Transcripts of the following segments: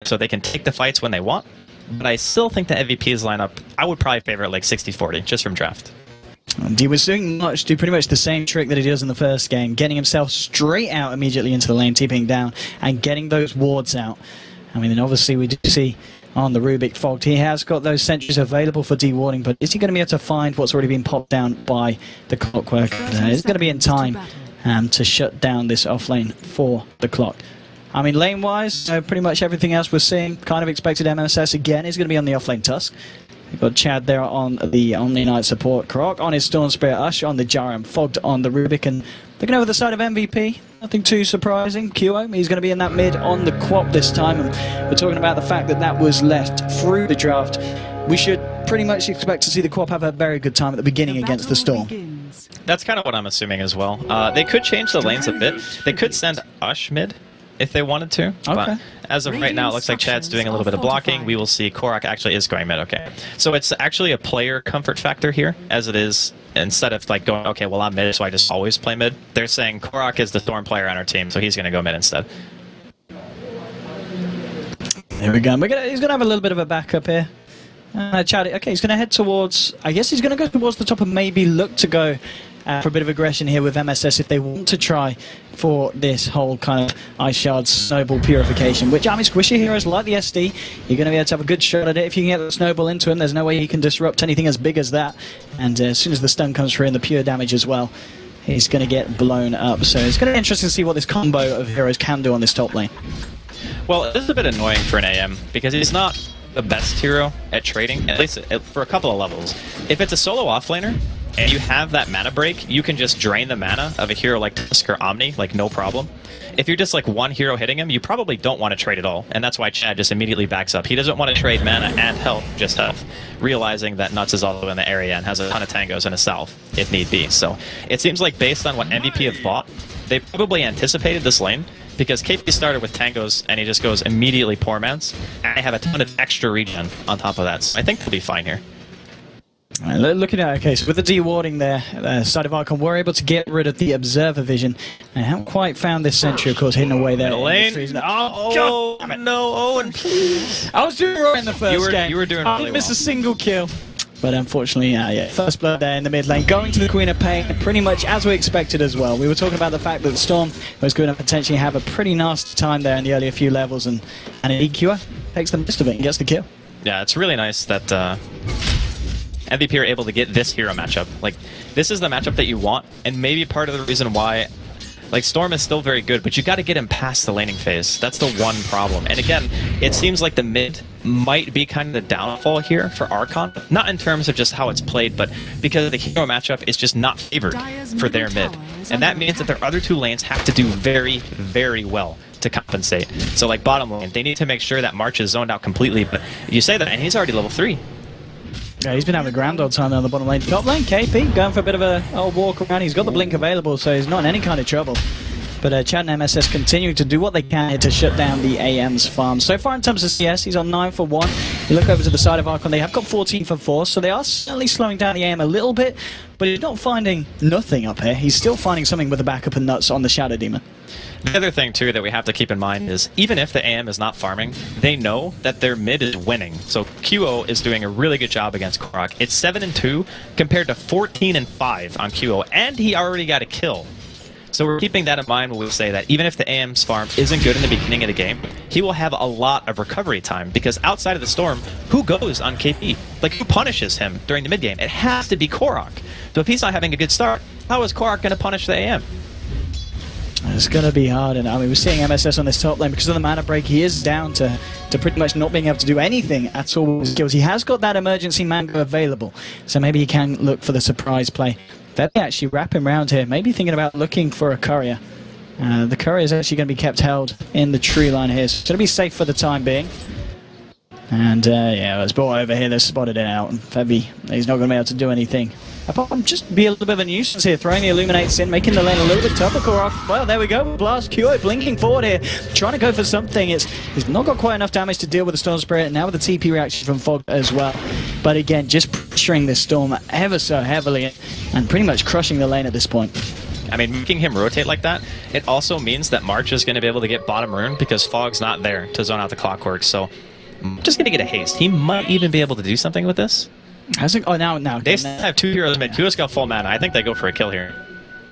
so they can take the fights when they want. But I still think the MVP's lineup, I would probably favor it like 60-40, just from draft. And he was doing pretty much the same trick that he does in the first game, getting himself straight out immediately into the lane, TPing down, and getting those wards out. I mean, and obviously we do see on the Rubik Fogged, he has got those sentries available for dewarding, but is he going to be able to find what's already been popped down by the Clockwork? It's going to be in time to shut down this offlane for the Clock. I mean, lane-wise, pretty much everything else we're seeing, kind of expected MSS again is going to be on the offlane Tusk. We've got Chad there on the Omni Knight support, Croc on his Storm Spirit, Ush on the Jaram, Fogged on the Rubik, and looking over the side of MVP, nothing too surprising. QO, he's going to be in that mid on the Quap this time, and we're talking about the fact that that was left through the draft. We should pretty much expect to see the Quap have a very good time at the beginning against the Storm. That's kind of what I'm assuming as well. They could change the lanes a bit. They could send Ush mid if they wanted to. Okay. But as of right now, it looks like Chad's doing a little bit of blocking. We will see Korok actually is going mid. Okay. So it's actually a player comfort factor here, as it is, instead of like going, okay, well, I'm mid, so I just always play mid. They're saying Korok is the Storm player on our team, so he's going to go mid instead. There we go. He's going to have a little bit of a backup here. Chad, okay, he's going to head towards, I guess he's going to go towards the top and maybe look to go for a bit of aggression here with MSS if they want to try for this whole kind of Ice Shard Snowball purification, which, I mean, squishy heroes like the SD, you're going to be able to have a good shot at it. If you can get the Snowball into him, there's no way he can disrupt anything as big as that. And as soon as the stun comes through and the pure damage as well, he's going to get blown up. So it's going to be interesting to see what this combo of heroes can do on this top lane. Well, it is a bit annoying for an AM, because he's not the best hero at trading, at least for a couple of levels. If it's a solo offlaner, and you have that mana break, you can just drain the mana of a hero like Tusk or Omni, like no problem. If you're just like one hero hitting him, you probably don't want to trade at all, and that's why Chad just immediately backs up. He doesn't want to trade mana and health, just health, realizing that Nuts is also in the area and has a ton of tangos in himself, if need be. So it seems like based on what MVP have bought, they probably anticipated this lane, because KP started with tangos and he just goes immediately poor mans, and they have a ton of extra regen on top of that, so I think they'll be fine here. Looking at, okay, so with the dewarding there, side of Archon, we're able to get rid of the Observer Vision. I haven't quite found this sentry, of course, hidden away there. Lane. Oh, no, Owen, please. I was doing right in the first game. You were doing really well. I didn't miss a single kill. But unfortunately, yeah, first blood there in the mid lane, going to the Queen of Pain, pretty much as we expected as well. We were talking about the fact that the Storm was going to potentially have a pretty nasty time there in the earlier few levels, and an EQer takes the most of it and gets the kill. Yeah, it's really nice that MVP are able to get this hero matchup. Like, this is the matchup that you want, and maybe part of the reason why, like, Storm is still very good, but you got to get him past the laning phase. That's the one problem. And again, it seems like the mid might be kind of the downfall here for Archon. Not in terms of just how it's played, but because the hero matchup is just not favored for their mid. And that means that their other two lanes have to do very, very well to compensate. So, like, bottom lane, they need to make sure that March is zoned out completely, but you say that, and he's already level 3. Yeah, he's been having a grand old time on the bottom lane. Top lane, KP going for a bit of a walk around. He's got the blink available, so he's not in any kind of trouble. But Chad and MSS continuing to do what they can here to shut down the AM's farm. So far in terms of CS, he's on 9 for 1. You look over to the side of Archon, they have got 14 for 4, so they are certainly slowing down the AM a little bit, but he's not finding nothing up here. He's still finding something with the backup and Nuts on the Shadow Demon. The other thing, too, that we have to keep in mind is, even if the AM is not farming, they know that their mid is winning. So QO is doing a really good job against Korok. It's 7-2 compared to 14-5 on QO, and he already got a kill. So we're keeping that in mind when we say that even if the AM's farm isn't good in the beginning of the game, he will have a lot of recovery time, because outside of the Storm, who goes on KP? Like, who punishes him during the mid game? It has to be Korok. So if he's not having a good start, how is Korok going to punish the AM? It's going to be hard, and I mean, we're seeing MSS on this top lane because of the mana break. He is down to pretty much not being able to do anything at all with his skills. He has got that emergency mango available, so maybe he can look for the surprise play. They're actually wrapping around here, maybe thinking about looking for a courier. The courier is actually going to be kept held in the tree line here, so it's going to be safe for the time being. And yeah, let's brought over here, they've spotted it out, and Febby, he's not going to be able to do anything. Apart from just be a little bit of a nuisance here, throwing the Illuminates in, making the lane a little bit tougher. Korok, well, there we go, Blast QO blinking forward here, trying to go for something. He's not got quite enough damage to deal with the Storm Spirit, and now with the TP reaction from Fog as well. But again, just pressuring this Storm ever so heavily, and pretty much crushing the lane at this point. I mean, making him rotate like that, it also means that March is going to be able to get bottom rune because Fog's not there to zone out the Clockwork. So, just going to get a haste. He might even be able to do something with this. Oh, now. They still have 2 heroes mid. Q's got full mana. I think they go for a kill here.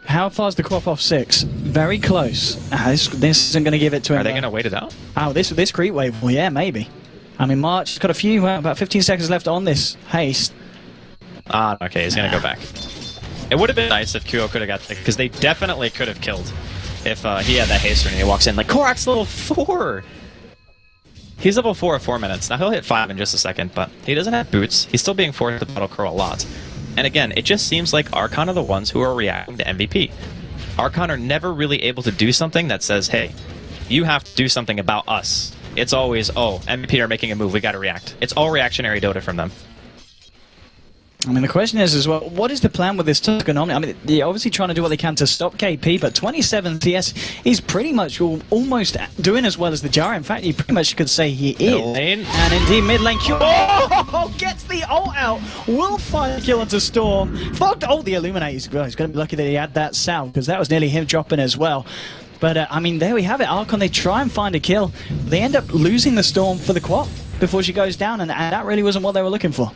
How far is the crop off 6? Very close. This isn't going to give it to him. Are they going to wait it out? Oh, this creep wave? Well, yeah, maybe. I mean, March has got a few, about 15 seconds left on this haste. Ah, okay, he's going to go back. It would have been nice if Qo could have got it, because they definitely could have killed if he had that haste and he walks in. Like, Korok's level 4! He's level 4 at 4 minutes. Now, he'll hit 5 in just a second, but he doesn't have boots. He's still being forced to battle Crow a lot. And again, it just seems like Archon are the ones who are reacting to MVP. Archon are never really able to do something that says, hey, you have to do something about us. It's always, oh, MVP are making a move, we gotta react. It's all reactionary Dota from them. I mean, the question is as well, what is the plan with this Tusk anomaly? I mean, they're obviously trying to do what they can to stop KP, but 27 CS, he's pretty much almost doing as well as the Jar. In fact, you pretty much could say he is. And indeed, mid lane Q. Oh, gets the ult out. Will find a kill onto Storm. Fogged the Illuminate. He's going to be lucky that he had that salve, because that was nearly him dropping as well. But, I mean, there we have it. Archon, they try and find a kill. They end up losing the Storm for the Quap before she goes down, and that really wasn't what they were looking for.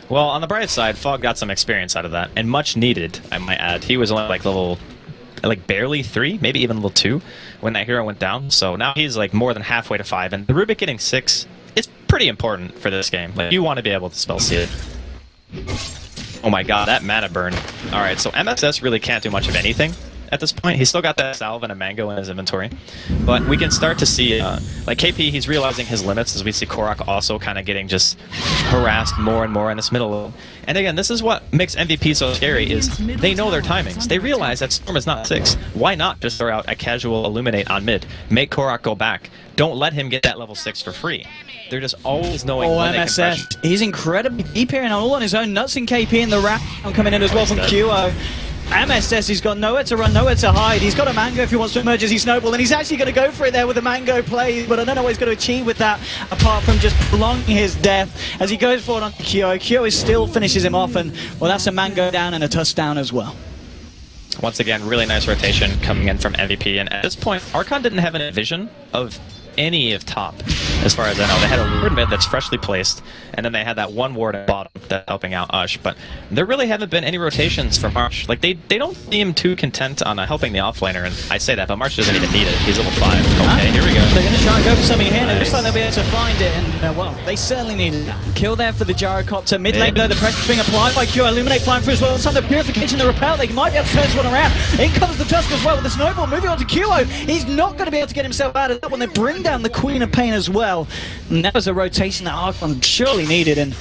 Well, on the bright side, Fog got some experience out of that, and much needed, I might add. He was only like level, barely 3, maybe even level 2, when that hero went down. So now he's like more than halfway to 5, and the Rubik getting 6 is pretty important for this game. Like, you want to be able to spell seed. Oh my god, that mana burn. Alright, so MSS really can't do much of anything at this point. He's still got that salve and a mango in his inventory. But we can start to see, like KP, he's realizing his limits as we see Korok also kind of getting just harassed more and more in this middle. And again, this is what makes MVP so scary, is they know their timings. They realize that Storm is not 6. Why not just throw out a casual Illuminate on mid? Make Korok go back. Don't let him get that level 6 for free. They're just always knowing when they can pressure. He's incredibly deep here and all on his own. Nuts and KP in the wrap coming in as well from QO. MSS, he's got nowhere to run, nowhere to hide. He's got a mango if he wants to emerge as he snowball, and he's actually going to go for it there with a mango play, but I don't know what he's going to achieve with that, apart from just prolonging his death as he goes forward on Kyo. Kyo still finishes him off, and, well, that's a mango down and a tusk down as well. Once again, really nice rotation coming in from MVP, and at this point, Archon didn't have any vision of any of top, as far as I know. They had a ward mid that's freshly placed, and then they had that one ward at bottom that's helping out Ush, but there really haven't been any rotations from March. Like, they don't seem too content on helping the offlaner, and I say that, but March doesn't even need it. He's level 5. Okay, here we go. They're going to try and go for something here, and it looks like they'll be able to find it, and, well, they certainly needed that. Kill there for the Gyrocopter. Mid lane, though, the pressure's being applied by Q. Illuminate flying through as well. Some of the purification, the repel, they might be able to turn this one around. In comes the Tusk as well with the snowball, moving on to QO. He's not going to be able to get himself out of that one. They bring down the Queen of Pain as well. And that was a rotation that Archon surely needed, and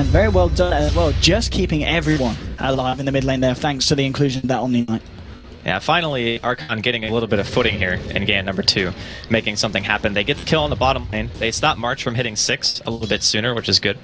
very well done as well, just keeping everyone alive in the mid lane there, thanks to the inclusion of that Omni Knight. Yeah, finally, Archon getting a little bit of footing here in game number 2, making something happen. They get the kill on the bottom lane. They stop March from hitting 6 a little bit sooner, which is good.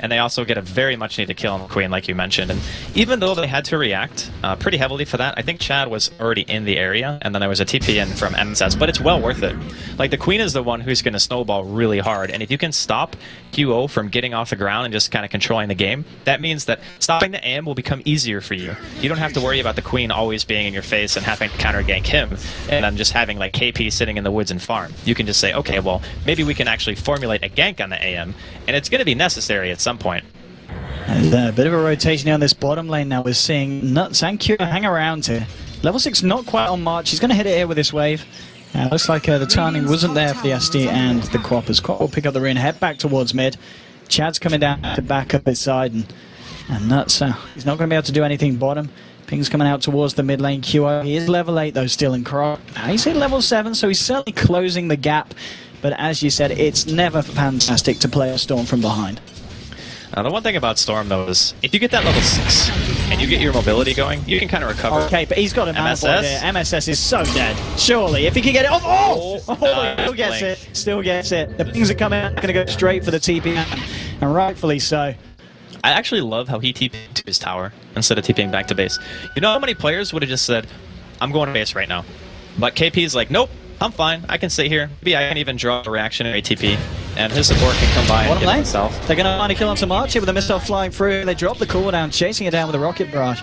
And they also get a very much needed kill on the Queen, like you mentioned. And even though they had to react pretty heavily for that, I think Chad was already in the area, and then there was a TP in from MSS, but it's well worth it. Like, the Queen is the one who's going to snowball really hard, and if you can stop QO from getting off the ground and just kind of controlling the game, that means that stopping the AM will become easier for you. You don't have to worry about the Queen always being in your face and having to counter gank him, and then just having, like, KP sitting in the woods and farm. You can just say, okay, well, maybe we can actually formulate a gank on the AM, and it's going to be necessary at some point. And a bit of a rotation here on this bottom lane now. We're seeing Nuts and Q hang around here. Level 6 not quite on March. He's going to hit it here with this wave. Looks like the timing wasn't there for the SD and the Quap, as Quap will pick up the rune, head back towards mid. Chad's coming down to back up his side, and Nuts, he's not going to be able to do anything bottom. Ping's coming out towards the mid lane QO. He is level 8 though, still in Croc. He's at level 7, so he's certainly closing the gap. But as you said, it's never fantastic to play a Storm from behind. The one thing about Storm, though, is if you get that level 6 and you get your mobility going, you can kind of recover. Okay, but he's got a mana board here. MSS is so dead. Surely, if he can get it... Oh, still gets it. Still gets it. The pings are coming out, going to go straight for the TP, and rightfully so. I actually love how he TP'd to his tower instead of TPing back to base. You know how many players would have just said, I'm going to base right now. But KP's like, nope, I'm fine. I can stay here. Maybe I can even draw a reactionary TP. And his support can come by and get himself. They're going to find a kill onto March here with a missile flying through. They drop the cooldown, chasing it down with a rocket barrage.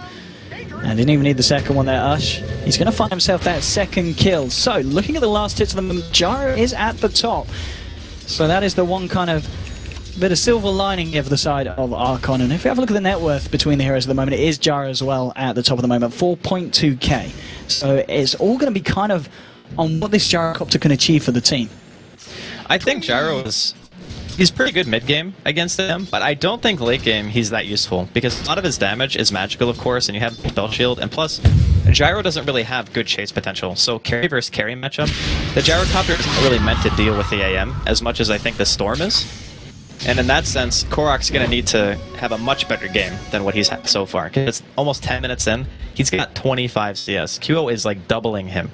And didn't even need the second one there, Ush. He's going to find himself that second kill. So, looking at the last hits of the moment, Gyro is at the top. So that is the one kind of bit of silver lining here for the side of Archon. And if you have a look at the net worth between the heroes at the moment, it is Gyro as well at the top of the moment, 4.2k. So it's all going to be kind of on what this Gyrocopter can achieve for the team. I think Gyro he's pretty good mid-game against him, but I don't think late-game he's that useful, because a lot of his damage is magical, of course, and you have Spell Shield, and plus, Gyro doesn't really have good chase potential, so carry versus carry matchup, the Gyrocopter isn't really meant to deal with the AM as much as I think the Storm is. And in that sense, Korok's going to need to have a much better game than what he's had so far, because it's almost 10 minutes in, he's got 25 CS. QO is like doubling him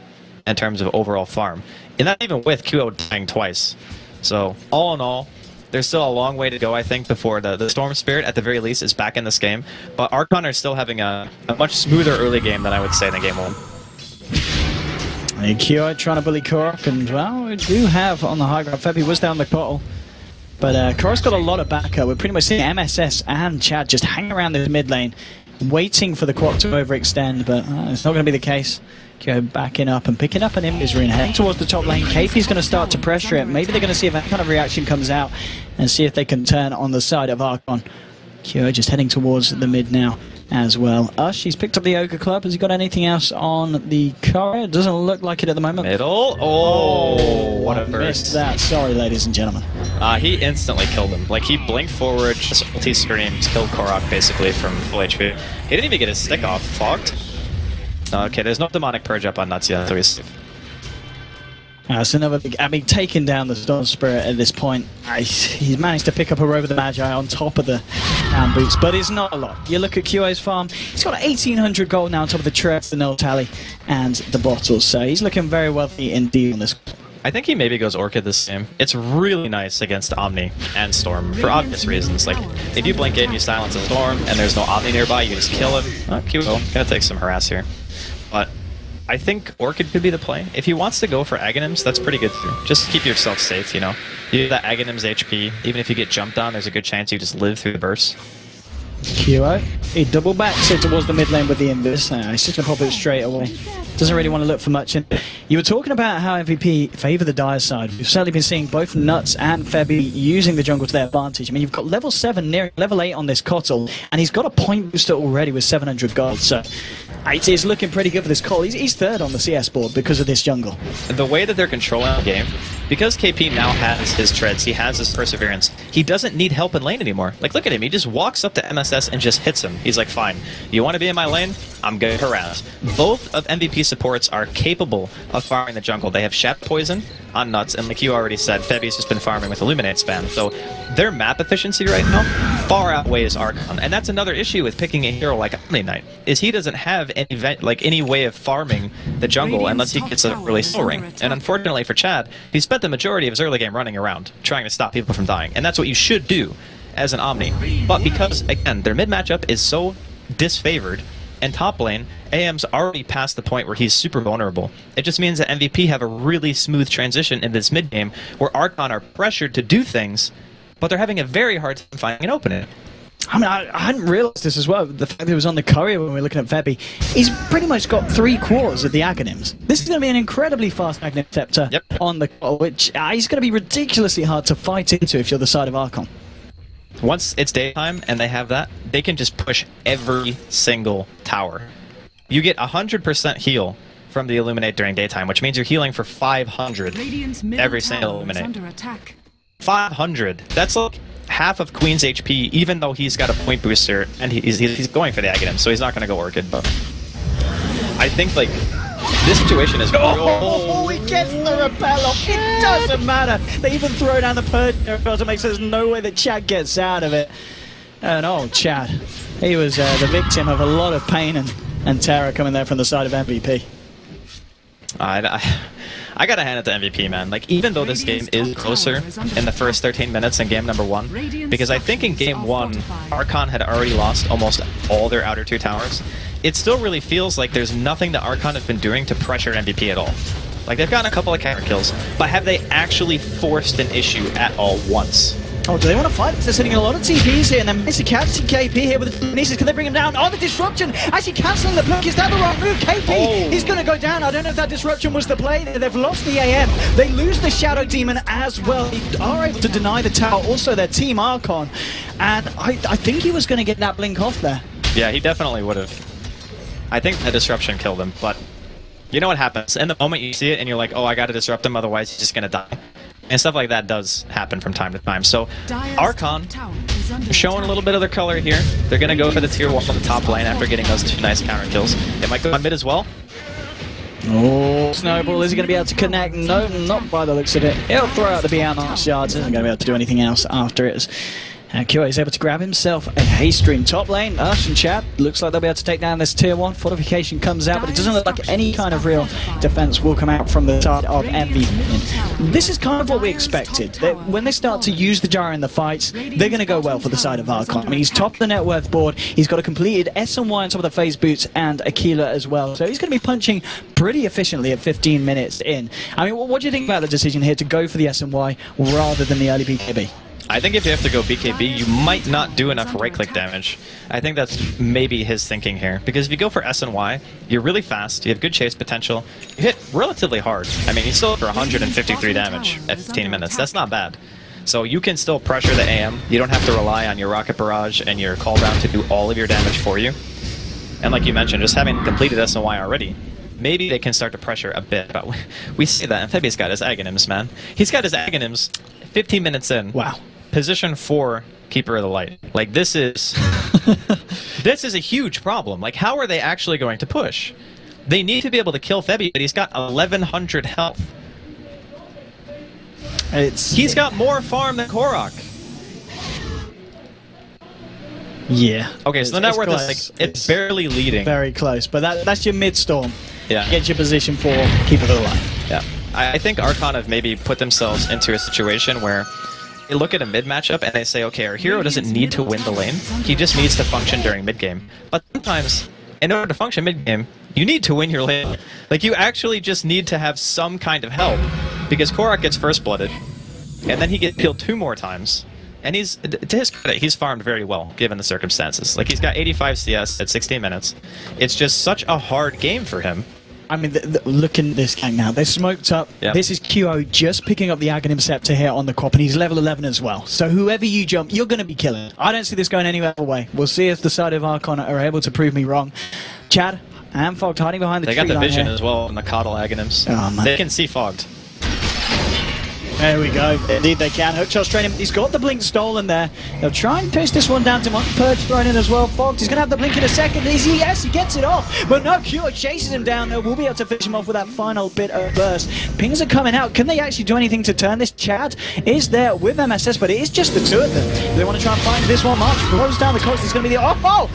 in terms of overall farm, and not even with QO dying twice. So, all in all, there's still a long way to go, I think, before the Storm Spirit, at the very least, is back in this game. But Archon are still having a much smoother early game than I would say than game 1. And QO trying to bully Korok, and, well, we do have on the high ground. Febby was down the bottle. But Korok's got a lot of backup. We're pretty much seeing MSS and Chad just hang around this mid lane, waiting for the Quap to overextend, but it's not going to be the case. QO backing up and picking up an Invis Rune, heading towards the top lane. KP's going to start to pressure it. Maybe they're going to see if that kind of reaction comes out and see if they can turn on the side of Archon. QO just heading towards the mid now as well. Ush, he's picked up the Ogre Club. Has he got anything else on the car? It doesn't look like it at the moment. Middle? Oh, what a I burst. missed that. Sorry, ladies and gentlemen. He instantly killed him. Like, he blinked forward, just ulti screams, killed Korok basically from full HP. He didn't even get his stick off. Fogged? Okay, there's no demonic purge up on Nuts yet, so he's safe. So another big, I mean, taking down the Storm Spirit at this point. He's managed to pick up a Rover the Magi on top of the boots, but it's not a lot. You look at QO's farm, he's got 1,800 gold now on top of the Treads, the null tally, and the bottles, so he's looking very wealthy indeed on this. I think he maybe goes Orchid this game. It's really nice against Omni and Storm, for obvious reasons. Like, if you blink in, you silence a Storm, and there's no Omni nearby, you just kill him. Oh, QO, gonna take some harass here. But I think Orchid could be the play. If he wants to go for Aghanims, that's pretty good too. Just keep yourself safe, you know? You have that Aghanims HP, even if you get jumped on, there's a good chance you just live through the burst. QO, he double backs it towards the mid lane with the Invis. He's just going to pop it straight away. Doesn't really want to look for much. And you were talking about how MVP favour the Dire side. We've certainly been seeing both Nuts and Febby using the jungle to their advantage. I mean, you've got level 7 near level 8 on this Kotl, and he's got a point booster already with 700 gold. So it's looking pretty good for this Kotl. He's third on the CS board because of this jungle. The way that they're controlling the game, because KP now has his Treads, he has his Perseverance, he doesn't need help in lane anymore. Like, look at him, he just walks up to MSS and just hits him. He's like, fine, you want to be in my lane? I'm good harass. Both of MVP supports are capable of farming the jungle. They have Shadow Poison on Nuts, and like you already said, Febby's just been farming with Illuminate spam. So their map efficiency right now far outweighs Archon. And that's another issue with picking a hero like Omni Knight, is he doesn't have any way of farming the jungle unless he gets a really slow ring. And unfortunately for Chad, he spent the majority of his early game running around, trying to stop people from dying. And that's what you should do as an Omni. But because, again, their mid matchup is so disfavored, and top lane, AM's already past the point where he's super vulnerable. It just means that MVP have a really smooth transition in this mid game where Archon are pressured to do things, but they're having a very hard time finding an opening. I mean, I hadn't realised this as well. The fact that he was on the courier when we were looking at Febby. He's pretty much got 3/4 of the Aghanims. This is going to be an incredibly fast Aghanim Scepter on the which he's going to be ridiculously hard to fight into if you're the side of Archon. Once it's daytime and they have that, they can just push every single tower. You get 100% heal from the Illuminate during daytime, which means you're healing for 500 every single Illuminate. 500! That's like half of Queen's HP, even though he's got a point booster, and he's going for the Aghanim, so he's not going to go Orchid, but I think, like, this situation is... Oh, he gets the repel off. It doesn't matter. They even throw down the purge to make sure there's no way that Chad gets out of it. And oh, Chad. He was the victim of a lot of pain and terror coming there from the side of MVP. I gotta hand it to MVP, man. Like, even though this game is closer in the first 13 minutes than game number 1, because I think in game 1, Archon had already lost almost all their outer 2 towers, it still really feels like there's nothing that Archon have been doing to pressure MVP at all. Like, they've gotten a couple of counter kills, but have they actually forced an issue at all once? Oh, do they want to fight? They're sending a lot of TPs here, and then managed to catch KP here with the Kinesis. Can they bring him down? Oh, the disruption! Actually cancelling the blink. Is that the right move? KP, he's going to go down. I don't know if that disruption was the play. They've lost the AM. They lose the Shadow Demon as well. They are able to deny the tower. Also, their team Archon. And I think he was going to get that blink off there. Yeah, he definitely would have. I think the disruption killed him, but you know what happens? In the moment you see it and you're like, oh, I got to disrupt him, otherwise he's just going to die. And stuff like that does happen from time to time. So, Archon showing a little bit of their color here. They're going to go for the tier 1 on the top lane after getting those 2 nice counter kills. They might go on mid as well. Oh, Snowball, is he going to be able to connect? No, not by the looks of it. He'll throw out the beyond shards. Isn't going to be able to do anything else after it. And QA is able to grab himself a haste stream. Top lane, Archon Chad. Looks like they'll be able to take down this tier 1. Fortification comes out, but it doesn't look like any kind of real defense will come out from the side of MVP. This is kind of what we expected. When they start to use the gyro in the fights, they're going to go well for the side of Archon. I mean, he's top of the net worth board. He's got a completed S and Y on top of the phase boots and Aquila as well. So he's going to be punching pretty efficiently at 15 minutes in. I mean, what do you think about the decision here to go for the S and Y rather than the early BKB? I think if you have to go BKB, you might not do enough right-click damage. I think that's maybe his thinking here. Because if you go for S and Y, you're really fast, you have good chase potential, you hit relatively hard. I mean, he's still for 153 damage at 15 minutes. That's not bad. So you can still pressure the AM. You don't have to rely on your Rocket Barrage and your Call Down to do all of your damage for you. And like you mentioned, just having completed S and Y already, maybe they can start to pressure a bit. But we see that Amphibious got his Aghanims, man. He's got his Aghanims 15 minutes in. Wow. Position 4 Keeper of the Light. Like, this is this is a huge problem. Like, how are they actually going to push? They need to be able to kill Febby, but he's got 1100 health. He's got more farm than Korok. Yeah. Okay, so the net worth is like it's barely leading. Very close, but that's your mid storm. Yeah. Get your position 4 Keeper of the Light. Yeah. I think Archon have maybe put themselves into a situation where they look at a mid matchup and they say, okay, our hero doesn't need to win the lane. He just needs to function during mid game. But sometimes, in order to function mid game, you need to win your lane. Like, you actually just need to have some kind of help. Because Korok gets first blooded, and then he gets killed 2 more times. And he's, to his credit, he's farmed very well, given the circumstances. Like, he's got 85 CS at 16 minutes. It's just such a hard game for him. I mean, look at this gang now. They're smoked up. Yep. This is QO just picking up the Aghanim Scepter here on the Quap, and he's level 11 as well. So whoever you jump, you're going to be killing. I don't see this going any other way. We'll see if the side of Archon are able to prove me wrong. Chad and Fogged hiding behind the tree line. They got the vision here as well in the Coddle Aghanims. Oh, man. They can see Fogged. There we go. Indeed they can. Hookshot's training. He's got the blink stolen there. They'll try and push this one down to Monk. Purge thrown in as well. Fogged, he's going to have the blink in a second. Yes, he gets it off. But no, Q chases him down. We'll be able to finish him off with that final bit of burst. Pings are coming out. Can they actually do anything to turn this? Chad is there with MSS, but it is just the 2 of them. They want to try and find this one. March throws down the coast. It's going to be the... Oh,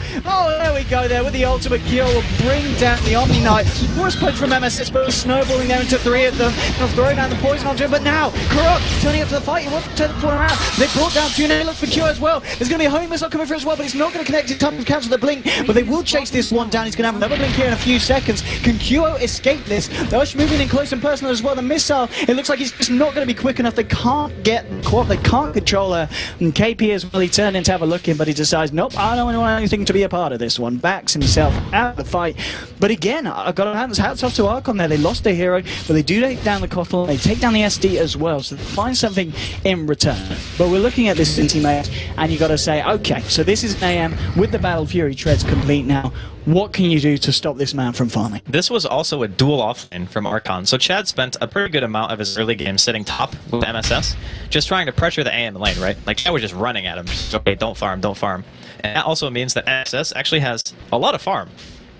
there we go there with the ultimate kill. Will bring down the Omni Knight. Worst punch from MSS, but snowballing there into 3 of them. They'll throw down the poison onto him, but now Korok turning up to the fight. He wants to turn the corner around. They brought down 2. They look for Q as well. There's going to be a homing missile coming through as well, but it's not going to connect in time to cancel the blink. But they will chase this one down. He's going to have another blink here in a few seconds. Can QO escape this? The Ush moving in close and personal as well. The missile, it looks like he's just not going to be quick enough. They can't get the Quap. They can't control her. And KP as well, he turned in to have a look in, but he decides, nope, I don't want anything to be a part of this one. Backs himself out of the fight. But again, I've got hats off to Archon there. They lost their hero, but they do take down the Kothel. They take down the SD as well. So they find something in return. But we're looking at this teammate, and you got to say, okay, so this is an AM with the Battle Fury treads complete now. What can you do to stop this man from farming? This was also a dual offlane from Archon. So Chad spent a pretty good amount of his early game sitting top with MSS, just trying to pressure the AM lane, right? Like, Chad was just running at him. Just, okay, don't farm, don't farm. And that also means that MSS actually has a lot of farm.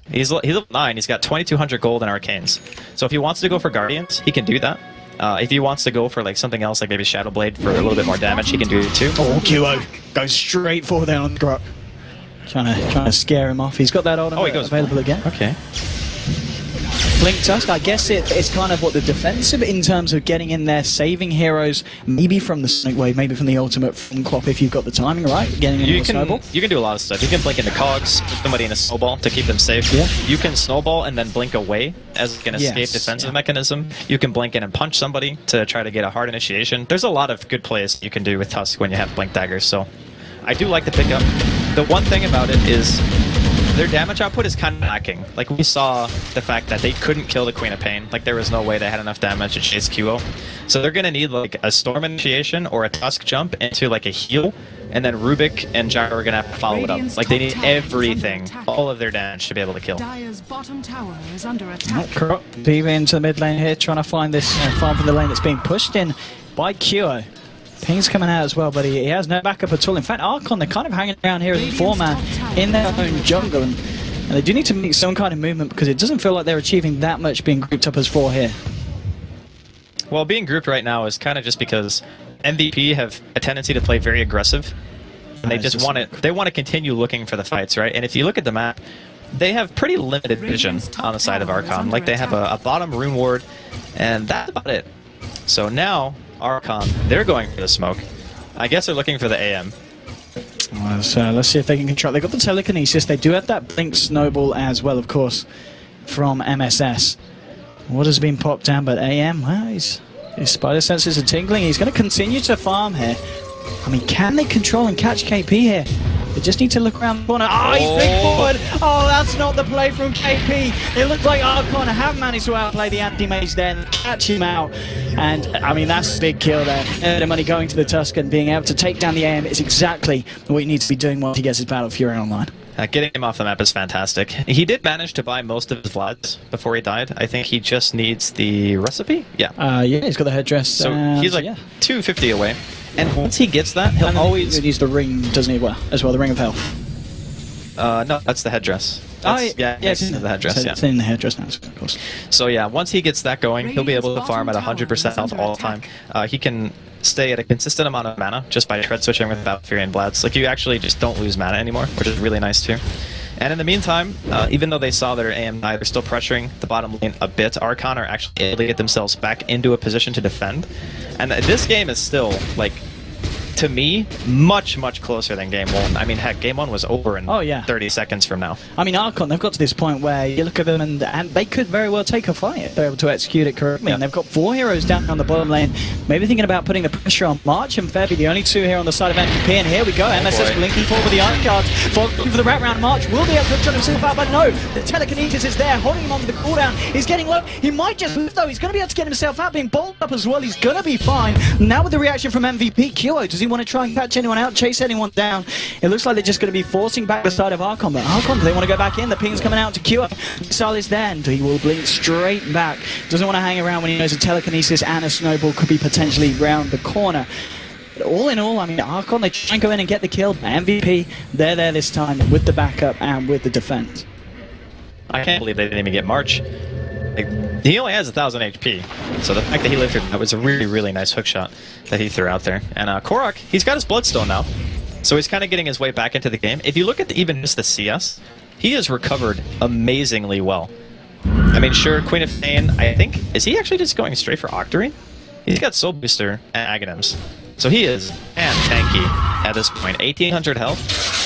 He's level 9, he's got 2200 gold and arcanes. So if he wants to go for Guardians, he can do that. If he wants to go for like something else, like maybe Shadow Blade for a little bit more damage, he can do it too. Oh, QO goes straight for there on Grok. Trying to scare him off. He's got that ultimate available again. Okay. Blink Tusk, I guess it's kind of what the defensive in terms of getting in there, saving heroes, maybe from the Sonic Wave, maybe from the ultimate from Clop if you've got the timing right, getting in a snowball. You can do a lot of stuff. You can blink into cogs, put somebody in a snowball to keep them safe. Yeah. You can snowball and then blink away as an escape defensive mechanism. You can blink in and punch somebody to try to get a hard initiation. There's a lot of good plays you can do with Tusk when you have blink daggers, so I do like the pickup. The one thing about it is their damage output is kind of lacking. Like, we saw the fact that they couldn't kill the Queen of Pain. Like, there was no way they had enough damage to chase QO. So they're going to need, like, a Storm initiation or a Tusk jump into, like, a heal. And then Rubik and Gyro are going to have to follow it up. Like, they need everything, all of their damage to be able to kill. Dire's bottom tower is under attack. PV into the mid lane here, trying to find this farm from the lane that's being pushed in by QO. Ping's coming out as well, but he has no backup at all. In fact, Archon, they're kind of hanging around here as a 4-man in their own jungle. And they do need to make some kind of movement because it doesn't feel like they're achieving that much being grouped up as 4 here. Well, being grouped right now is kind of just because MVP have a tendency to play very aggressive. And they just want to continue looking for the fights, right? And if you look at the map, they have pretty limited vision on the side of Archon. Like, they have a bottom rune ward, and that's about it. So now Archon, they're going for the smoke. I guess they're looking for the AM. Well, so let's see if they can control. They got the telekinesis. They do have that blink snowball as well, of course, from MSS. What has been popped down, but AM, well, his spider senses are tingling. He's going to continue to farm here. I mean, can they control and catch KP here? They just need to look around the corner. Oh, he's big forward. Oh, that's not the play from KP. It looks like Archon have managed to outplay the anti-mage there and catch him out. And, I mean, that's a big kill there. The money going to the Tusk and being able to take down the AM is exactly what he needs to be doing once he gets his Battle Fury online. Getting him off the map is fantastic. He did manage to buy most of his Vlads before he died. I think he just needs the recipe. Yeah. Yeah, he's got the headdress. So he's like 250 away. And once he gets that, he'll always use the ring, doesn't he? Well, as well, the ring of health. No, that's the headdress. Yeah, it's in the headdress. It's in the headdress now, of course. So yeah, once he gets that going, he'll be able to farm at 100% health all the time. He can stay at a consistent amount of mana just by tread switching with Battle Fury and Vlads. Like, you actually just don't lose mana anymore, which is really nice too. And in the meantime, even though they saw their AM die, they're still pressuring the bottom lane a bit. Archon are actually able to get themselves back into a position to defend. And this game is still, like, to me, much, much closer than Game 1. I mean, heck, Game 1 was over in 30 seconds from now. I mean, Archon, they've got to this point where you look at them and they could very well take a fight if they're able to execute it correctly. And they've got 4 heroes down on the bottom lane. Maybe thinking about putting the pressure on March and Febby, the only 2 here on the side of MVP. And here we go, MSS blinking forward with the iron cards. Looking for the wrap round. March will be able to shut himself out, but no, the telekinesis is there, holding him onto the cooldown. He's getting low. He might just live though. He's going to be able to get himself out, being balled up as well. He's going to be fine. Now with the reaction from MVP, QO, does he want to try and catch anyone out, chase anyone down? It looks like they're just going to be forcing back the side of Archon, but Archon, they want to go back in. The ping's coming out to QO. Missile is there, and he will blink straight back. Doesn't want to hang around when he knows a telekinesis and a snowball could be potentially round the corner. But all in all, I mean, Archon, they try and go in and get the kill. MVP, they're there this time with the backup and with the defense. I can't believe they didn't even get March. Like, he only has 1,000 HP, so the fact that he lived through that was a really, really nice hook shot that he threw out there. And Korok, he's got his Bloodstone now, so he's kind of getting his way back into the game. If you look at even just the CS, he has recovered amazingly well. I mean, sure, Queen of Pain, I think, is he actually just going straight for Octarine? He's got Soul Booster and Aghanims, so he is tanky at this point. 1,800 health.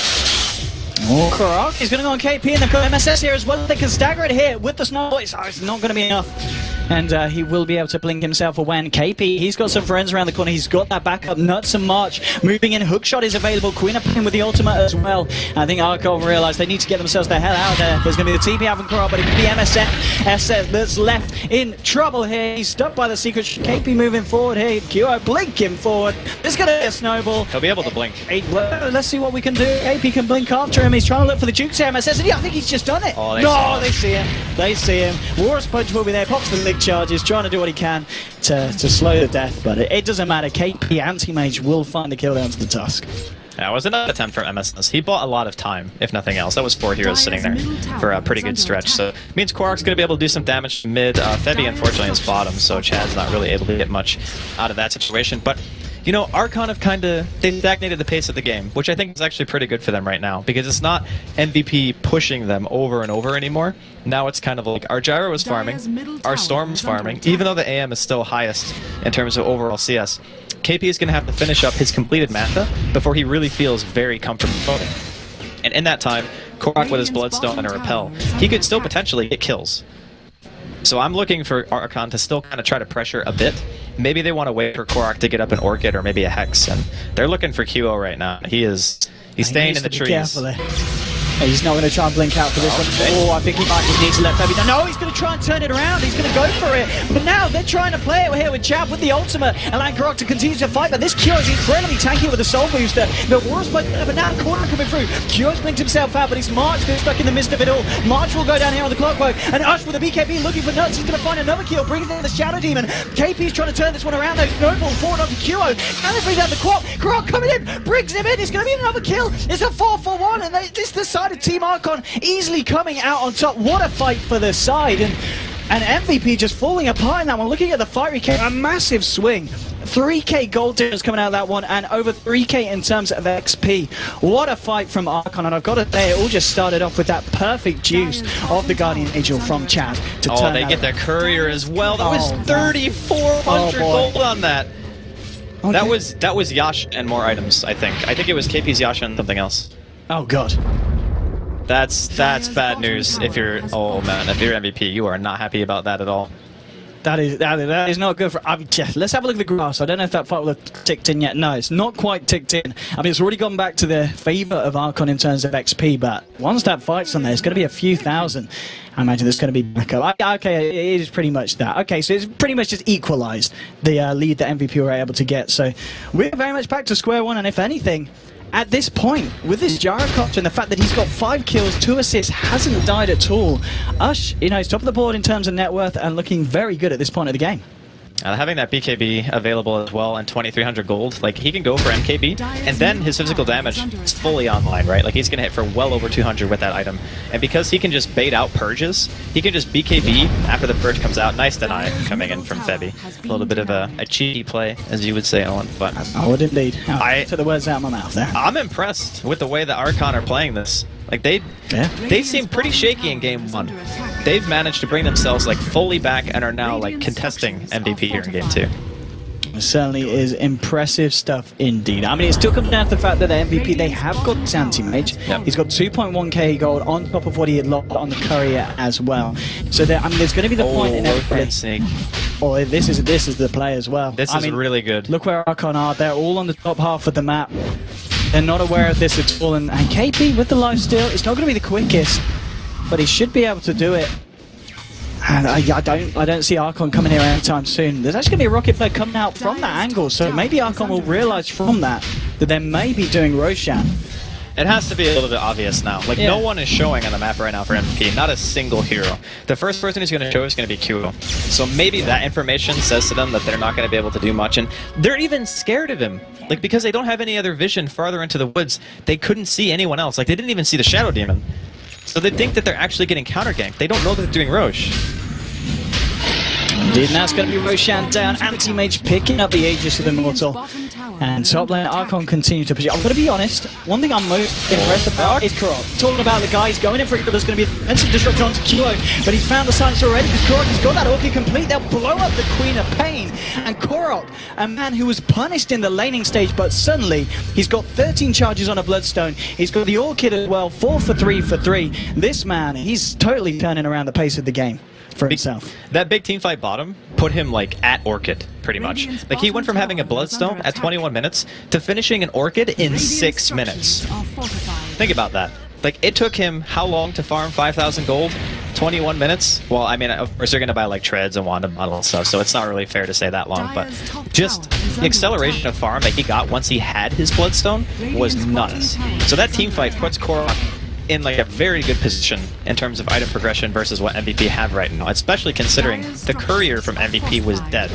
Oh, Korok, he's going to go on KP, and they've got MSS here as well. They can stagger it here with the snowball. It's not going to be enough. And he will be able to blink himself away. And KP, he's got some friends around the corner. He's got that backup. Nuts and March moving in. Hookshot is available. Queen of Pain with the ultimate as well. I think Archon realised they need to get themselves the hell out of there. There's going to be the TP out from Korok, but it could be MSS that's left in trouble here. He's stuck by the secret. KP moving forward here. QO blinking forward. There's going to be a snowball. He'll be able to blink. Let's see what we can do. KP can blink after him. He's trying to look for the Jukes here. MSS, and yeah, I think he's just done it. Oh, they see him. They see him. War's Punch will be there. Pops the leg charges, trying to do what he can to slow the death, but it doesn't matter. KP Anti-Mage will find the kill down to the Tusk. Yeah, it was another attempt for MSS. He bought a lot of time, if nothing else. That was 4 heroes sitting there for a pretty good stretch. So it means Korok's going to be able to do some damage to mid. Febby, unfortunately, is bottom, so Chad's not really able to get much out of that situation. But you know, Archon have they stagnated the pace of the game, which I think is actually pretty good for them right now, because it's not MVP pushing them over and over anymore. Now it's kind of like our Gyro is farming, our Storm's farming, even though the AM is still highest in terms of overall CS. KP is going to have to finish up his completed mana before he really feels very comfortable voting. And in that time, Korok with his Bloodstone and a Repel, he could still potentially get kills. So I'm looking for Archon to still kind of try to pressure a bit. Maybe they want to wait for Korok to get up an Orchid or maybe a Hex, and they're looking for QO right now. He's staying in the trees. He's not going to try and blink out for this one. Oh, I think he might just need to let Febby down. No, he's going to try and turn it around. He's going to go for it. But now they're trying to play it here with Chap with the ultimate, allowing Korok to continue to fight. But this Q is incredibly tanky with the Soul Booster. The War's but now Corner coming through. Q's blinked himself out, but he's March gets stuck in the midst of it all. March will go down here on the clockwork. And Ush with a BKB looking for nuts. He's going to find another kill, brings down the Shadow Demon. KP's trying to turn this one around. Though Snowball forward onto QO. And they bring down the Quap. Korok coming in, brings him in. It's going to be another kill. It's a 4-for-1, and this decided Team Archon easily coming out on top. What a fight for the side, and MVP just falling apart in that one. Looking at the fight recap, a massive swing. 3k gold difference coming out of that one, and over 3k in terms of XP. What a fight from Archon, and I've got to say, it all just started off with that perfect juice of the Guardian Angel from Chad to turn. Oh, they get their Courier as well. That was 3,400 gold on that. Okay. That was Yash and more items, I think. I think it was KP's Yash and something else. Oh god. That's bad news if you're, oh man, if you're MVP, you are not happy about that at all. That is not good for. I mean, let's have a look at the grass. I don't know if that fight will have ticked in yet. No, it's not quite ticked in. I mean, it's already gone back to the favour of Archon in terms of XP, but once that fight's on there, it's going to be a few thousand. I imagine there's going to be backup. Okay, it is pretty much that. Okay, so it's pretty much just equalised the lead that MVP were able to get. So we're very much back to square one, and if anything, at this point, with this Gyrocopter and the fact that he's got 5 kills, 2 assists, hasn't died at all, Ush, you know, he's top of the board in terms of net worth and looking very good at this point of the game. Having that BKB available as well and 2,300 gold, like he can go for MKB, and then his physical damage is fully online, right? Like he's going to hit for well over 200 with that item. And because he can just bait out purges, he can just BKB after the purge comes out. Nice deny coming in from Febby. A little bit of a cheeky play, as you would say, Owen. But I would indeed. I took the words out of my mouth there. I'm impressed with the way that Archon are playing this. Like they seem pretty shaky in game 1. They've managed to bring themselves like fully back and are now like contesting MVP here in game 2. It certainly is impressive stuff indeed. I mean, it still comes down to the fact that the MVP, they have got this anti-mage. Yep. He's got 2.1k gold on top of what he had locked on the Courier as well. So I mean, there's going to be the point in every snake. Oh, this is the play as well. This is really good. Look where Archon are. They're all on the top half of the map. They're not aware of this at all. And KP with the lifesteal, it's not going to be the quickest, but he should be able to do it. And I don't see Archon coming here anytime soon. There's actually going to be a rocket flare coming out from that angle, so maybe Archon will realise from that they may be doing Roshan. It has to be a little bit obvious now. Like, no one is showing on the map right now for MVP, not a single hero. The first person who's going to show is going to be QO. So maybe that information says to them that they're not going to be able to do much, and they're even scared of him. Like, because they don't have any other vision farther into the woods, they couldn't see anyone else. Like, they didn't even see the Shadow Demon. So they think that they're actually getting counter-ganked. They don't know that they're doing Roche. Indeed, and that's going to be Roshan down. Anti-Mage picking up the Aegis of Immortal. And top lane Archon continue to push. I'm going to be honest, one thing I'm most impressed about is Korok. Talking about the guys going in for it, there's going to be a defensive disruption onto QO, but he's found the silencer already because Korok has got that Orchid complete. They'll blow up the Queen of Pain. And Korok, a man who was punished in the laning stage, but suddenly he's got 13 charges on a Bloodstone. He's got the Orchid as well, 4 for 3 for 3. This man, he's totally turning around the pace of the game for himself. That big team fight bottom put him like at Orchid, pretty much. Like he went from having a Bloodstone at 21 minutes to finishing an Orchid in 6 minutes. Think about that. Like it took him how long to farm 5,000 gold? 21 minutes? Well, I mean, of course, they're going to buy like treads and wand and model and stuff, so it's not really fair to say that long, but just the acceleration of farm that he got once he had his Bloodstone was nuts. So that team fight puts Korok in like a very good position in terms of item progression versus what MVP have right now, especially considering the Courier from MVP was dead.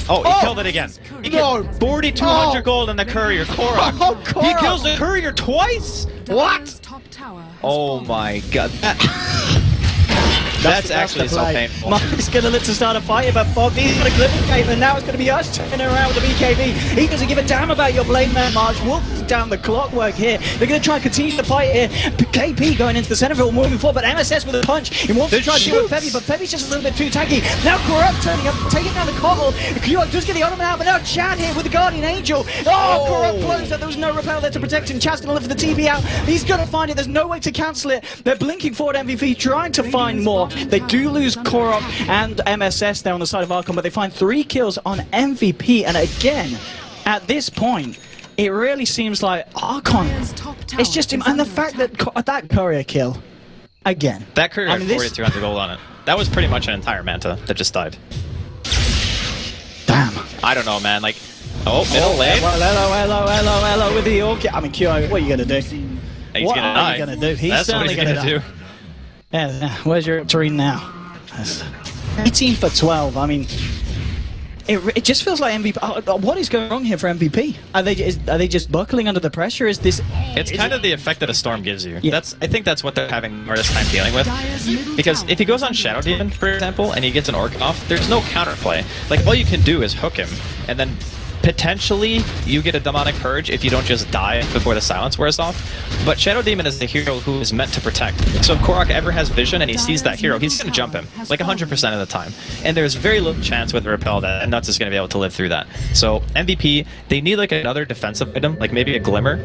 Oh, he killed it again. He killed 4,200 gold on the Courier. Korok. He kills the Courier twice? What? Oh my god. That's actually the so play. painful. Mike's going to look to start a fight, but Fog needs to Glimmer Cape, and now it's going to be us turning around with the BKB. He doesn't give a damn about your blade man, March. Wolf down the clockwork here. They're going to try and continue the fight here. KP going into the center field, moving forward, but MSS with a punch. He wants to try to deal with Febby, but Febby's just a little bit too tanky. Now Corrupt turning up, taking down the Cottle. Corrupt does get the Ottoman out, but now Chad here with the Guardian Angel. Oh, Corrupt blows that. There was no repel there to protect him. Chad's going to look for the TP out. He's going to find it. There's no way to cancel it. They're blinking forward MVP, trying to find more. They do lose Korok and MSS there on the side of Archon, but they find 3 kills on MVP. And again, at this point, it really seems like Archon, it's just him. And the fact that that courier kill, again. That courier had 4,200 gold on it. That was pretty much an entire Manta that just died. Damn. I don't know, man. Like, oh, middle lane. Well, hello with the orc. I mean, QI, what are you going to do? He's what gonna are die. you going to do? He's That's certainly what he's going to do. die. Yeah, where's your terrain now? 18 for 12. I mean, it just feels like MVP. What is going wrong here for MVP? Are they just buckling under the pressure? Is this? It's kind of the effect that a storm gives you. Yeah. I think that's what they're having the hardest time dealing with. Because if he goes on Shadow Demon, for example, and he gets an Orc off, there's no counterplay. Like, all you can do is hook him, and then potentially you get a Demonic Purge if you don't just die before the silence wears off. But Shadow Demon is the hero who is meant to protect. So if Korok ever has vision and he sees that hero, he's going to jump him, like 100% of the time. And there's very little chance with the Repel that Nuts is going to be able to live through that. So MVP, they need like another defensive item, like maybe a Glimmer,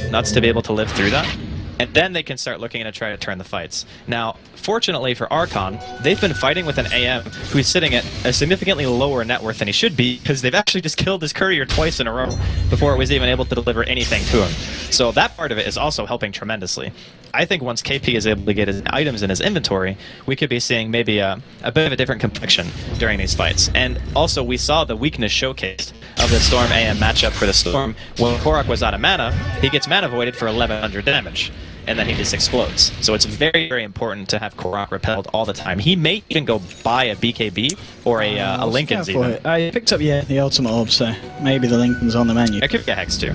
Nuts to be able to live through that. And then they can start looking to try to turn the fights. Now, fortunately for Archon, they've been fighting with an AM who's sitting at a significantly lower net worth than he should be, because they've actually just killed his courier twice in a row before it was even able to deliver anything to him. So that part of it is also helping tremendously. I think once KP is able to get his items in his inventory, we could be seeing maybe a bit of a different complexion during these fights. And also, we saw the weakness showcased of the Storm AM matchup for the Storm. When Korok was out of mana, he gets mana voided for 1100 damage. And then he just explodes. So it's very, very important to have Korok repelled all the time. He may even go buy a BKB or a Linken's even. I picked up, the Ultimate Orb, so maybe the Linken's on the menu. It could be a Hex too.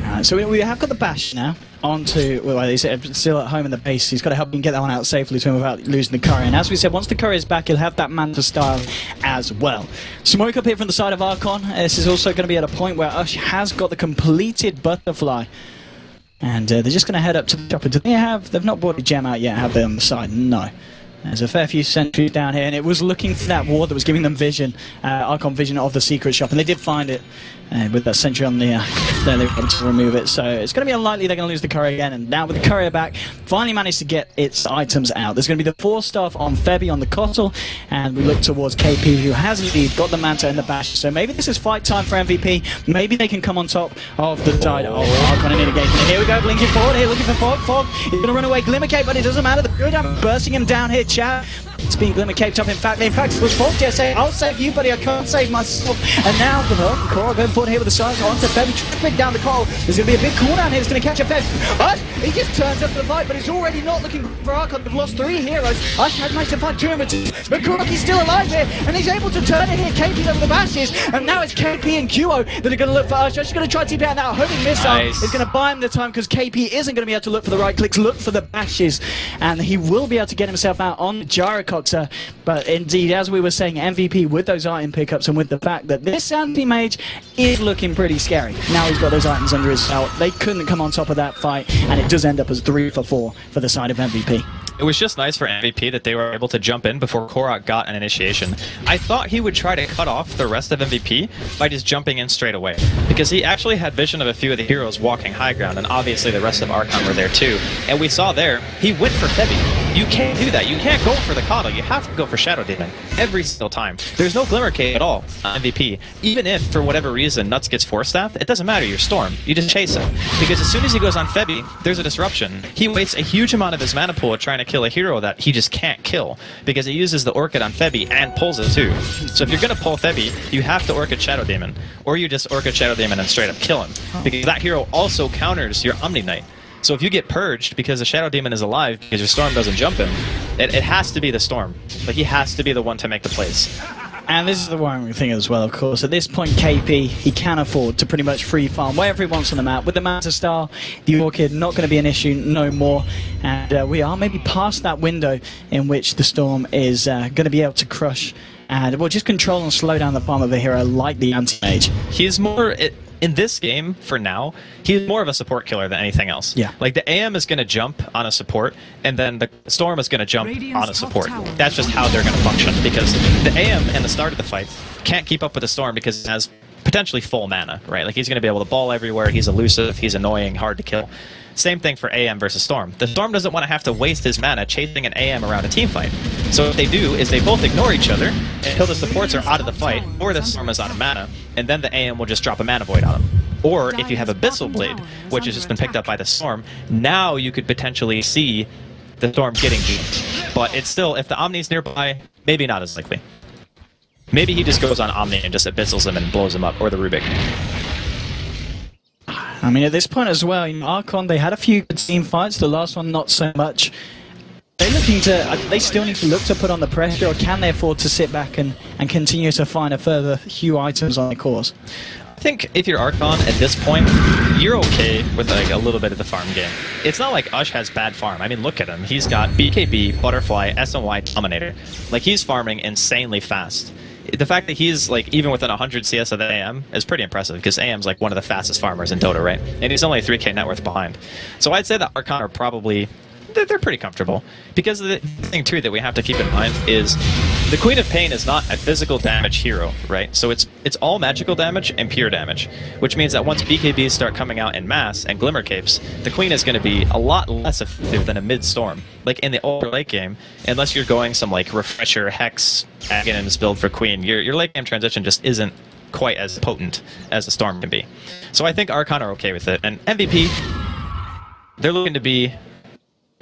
Alright, so we have got the Bash now. Onto, well, he's still at home in the base. He's got to help him get that one out safely to him without losing the courier. And as we said, once the courier is back, he'll have that Manta style as well. Smoke up here from the side of Archon. This is also going to be at a point where Ush has got the completed Butterfly. And they're just going to head up to the chopper. Do they have... They've not brought the gem out yet, have they, on the side? No. There's a fair few sentries down here, and it was looking for that ward that was giving them vision, Archon vision of the secret shop, and they did find it with that sentry on the there. They were able to remove it, so it's going to be unlikely they're going to lose the courier again. And now with the courier back, finally managed to get its items out. There's going to be the 4-staff on Febby on the Cottle, and we look towards KP, who has indeed got the Manta and the Bash. So maybe this is fight time for MVP. Maybe they can come on top of the side. Oh, Archon in engagement. Here we go, blinking forward here, looking for Fog. Fog, he's going to run away. Glimmer Cape, but it doesn't matter. The good, I'm bursting him down here, chat. It's been Glimmer Caped up. In fact, it was Fog here saying, I'll save you, buddy, I can't save myself. And now, Korok going forward here with the size onto Febby, tripping down the Cottle. There's going to be a big cooldown here. It's going to catch a Febby. But he just turns up to the fight, but he's already not looking for Archon. They've lost 3 heroes. Ush has managed to find 2 inventories, but Korok is still alive here, and he's able to turn it here. KP over the bashes, and now it's KP and QO that are going to look for Ush. Ush is going to try to TP out now. Homing missile is going to buy him the time because KP isn't going to be able to look for the right clicks, look for the bashes, and he will be able to get himself out on Gyrocopter. But indeed, as we were saying, MVP with those item pickups and with the fact that this anti-mage is looking pretty scary. Now he's got those items under his belt. They couldn't come on top of that fight, and it does end up as 3 for 4 for the side of MVP. It was just nice for MVP that they were able to jump in before Korok got an initiation. I thought he would try to cut off the rest of MVP by just jumping in straight away, because he actually had vision of a few of the heroes walking high ground, and obviously the rest of Archon were there too. And we saw there, he went for Febby. You can't do that. You can't go for the Cottle. You have to go for Shadow Demon every single time. There's no Glimmer Cape at all on MVP. Even if, for whatever reason, Nuts gets 4-staff, it doesn't matter. You're Storm. You just chase him. Because as soon as he goes on Febby, there's a disruption. He wastes a huge amount of his mana pool trying to kill a hero that he just can't kill, because he uses the Orchid on Febby and pulls it too. So if you're going to pull Febby, you have to Orchid Shadow Demon, or you just Orchid Shadow Demon and straight up kill him, because that hero also counters your Omni Knight. So if you get purged because the Shadow Demon is alive because your Storm doesn't jump him, it has to be the Storm. Like, he has to be the one to make the plays. And this is the worrying thing as well, of course. At this point, KP, he can afford to pretty much free farm wherever he wants on the map. With the Manta Star, the Orchid, not going to be an issue no more. And we are maybe past that window in which the Storm is going to be able to crush and, well, just control and slow down the farm of a hero like the Anti-Mage. He's more... In this game, for now, he's more of a support killer than anything else. Yeah. Like, the AM is going to jump on a support, and then the Storm is going to jump on a support. That's just how they're going to function, because the AM in the start of the fight can't keep up with the Storm because it has potentially full mana, right? Like, he's going to be able to ball everywhere, he's elusive, he's annoying, hard to kill. Same thing for AM versus Storm. The Storm doesn't want to have to waste his mana chasing an AM around a team fight. So what they do is they both ignore each other until the supports are out of the fight, or the Storm is out of mana, and then the AM will just drop a mana void on him. Or if you have Abyssal Blade, which has just been picked up by the Storm, now you could potentially see the Storm getting beat. But it's still, if the Omni's nearby, maybe not as likely. Maybe he just goes on Omni and just Abyssals him and blows him up, or the Rubik. I mean, at this point as well, Archon, they had a few good team fights. The last one, not so much. They're looking to... They still need to look to put on the pressure, or can they afford to sit back and continue to find a further few items on the course? I think if you're Archon at this point, you're okay with like a little bit of the farm game. It's not like Ush has bad farm. I mean, look at him. He's got BKB, Butterfly, SNY, Dominator. Like, he's farming insanely fast. The fact that he's like even within 100 CS of the AM is pretty impressive, because AM's like one of the fastest farmers in Dota, right? And he's only 3k net worth behind. So I'd say that Archon are probably... They're pretty comfortable. Because the thing, too, that we have to keep in mind is the Queen of Pain is not a physical damage hero, right? So it's all magical damage and pure damage, which means that once BKBs start coming out in mass and Glimmer Capes, the Queen is going to be a lot less effective than a mid-storm. Like in the older late game, unless you're going some like Refresher, Hex, Aghanim's build for Queen, your late game transition just isn't quite as potent as the Storm can be. So I think Archon are okay with it. And MVP, they're looking to be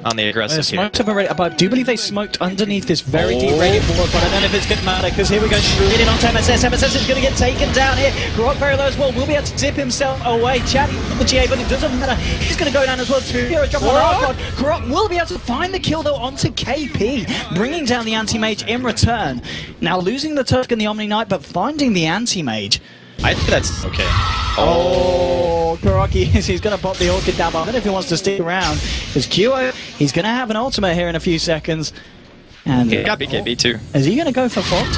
on the aggressive here. Smoked up already, but I do believe they smoked underneath this very deep radiant ward, but I don't know if it's going to matter, because here we go, straight in onto MSS. MSS is going to get taken down here. Grok very low as well, will be able to zip himself away. Chatty the GA, but it doesn't matter. He's going to go down as well too. Here, a drop on Archon. Grok will be able to find the kill though onto KP, bringing down the Anti-Mage in return. Now losing the Tusk and the Omni Knight, but finding the Anti-Mage. I think that's okay. Oh, Karaki, he's going to pop the Orchid down, but I don't know if he wants to stick around. Because QO, he's going to have an ultimate here in a few seconds. And he got BKB too. Is he going to go for Fogged?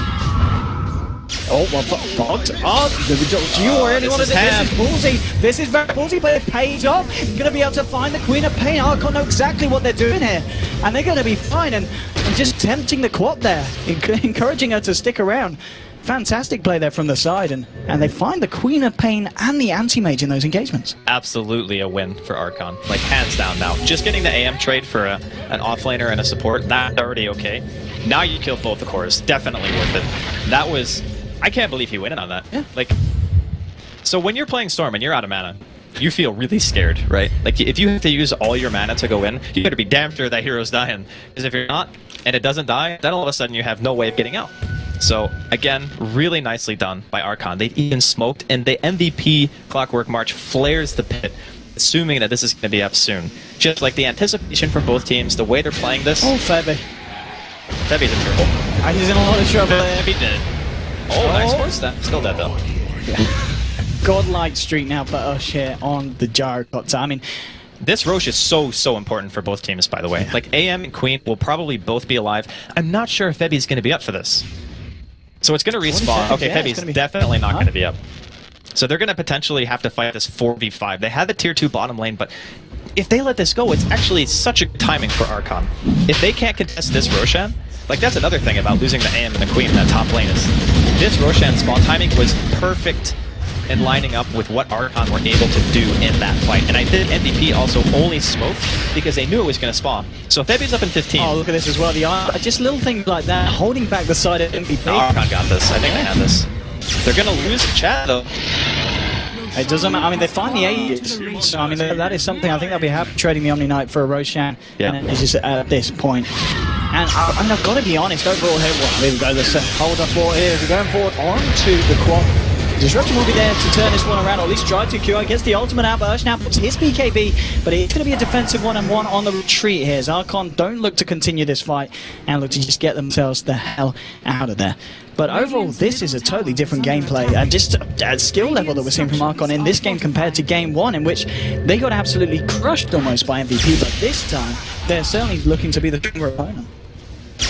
Oh, well, Fogged. Oh, do you really want to do this? Is ballsy. This is very ballsy, but it pays off. He's going to be able to find the Queen of Pain. Archon know exactly what they're doing here. And they're going to be fine. And just tempting the quad there, encouraging her to stick around. Fantastic play there from the side, and they find the Queen of Pain and the Anti-Mage in those engagements. Absolutely a win for Archon, like hands down now. Just getting the AM trade for an offlaner and a support, that's already okay. Now you killed both the cores, definitely worth it. That was, I can't believe he went in on that. Yeah. Like, so when you're playing Storm and you're out of mana, you feel really scared, right? Like, if you have to use all your mana to go in, you better be damn sure that hero's dying. Because if you're not, and it doesn't die, then all of a sudden you have no way of getting out. So, again, really nicely done by Archon. They even smoked, and the MVP Clockwork March flares the pit, assuming that this is going to be up soon. Just like the anticipation from both teams, the way they're playing this... Oh, Febby. Febby's in trouble. He's in a lot of trouble there. Febby did. Oh, nice force step. Still dead, though. Yeah. Godlike streak now for Ush here on the Gyrocopter. I mean... This Roche is so important for both teams, by the way. Yeah. Like, AM and Queen will probably both be alive. I'm not sure if Febby's going to be up for this. So it's going to respawn. Okay, yeah, Febby's definitely not going to be up. So they're going to potentially have to fight this 4v5. They had the tier 2 bottom lane, but if they let this go, it's actually such a good timing for Archon. If they can't contest this Roshan, like that's another thing about losing the AM and the Queen in that top lane is this Roshan spawn timing was perfect in lining up with what Archon were able to do in that fight. And I think MVP also only smoked because they knew it was going to spawn. So Febby's up in 15. Oh, look at this as well. Just little things like that, holding back the side of MVP. No, Archon got this. I think they have this. They're going to lose chat, though. It doesn't matter. I mean, they find the Aegis. So, I mean, that is something I think they'll be happy trading the Omni Knight for a Roshan. Yeah. And it's just at this point. And I've got to be honest, overall here, well, here we go. Let's hold up for here. We're going forward onto the quad. Disruption will be there to turn this one around, or at least try to. QI gets the ultimate out, but now puts his BKB, but it's going to be a defensive 1-on-1 on the retreat here. As Archon don't look to continue this fight and look to just get themselves the hell out of there. But overall, this is a totally different gameplay, and just at skill level that we're seeing from Archon in this game compared to game 1, in which they got absolutely crushed almost by MVP, but this time, they're certainly looking to be the stronger opponent.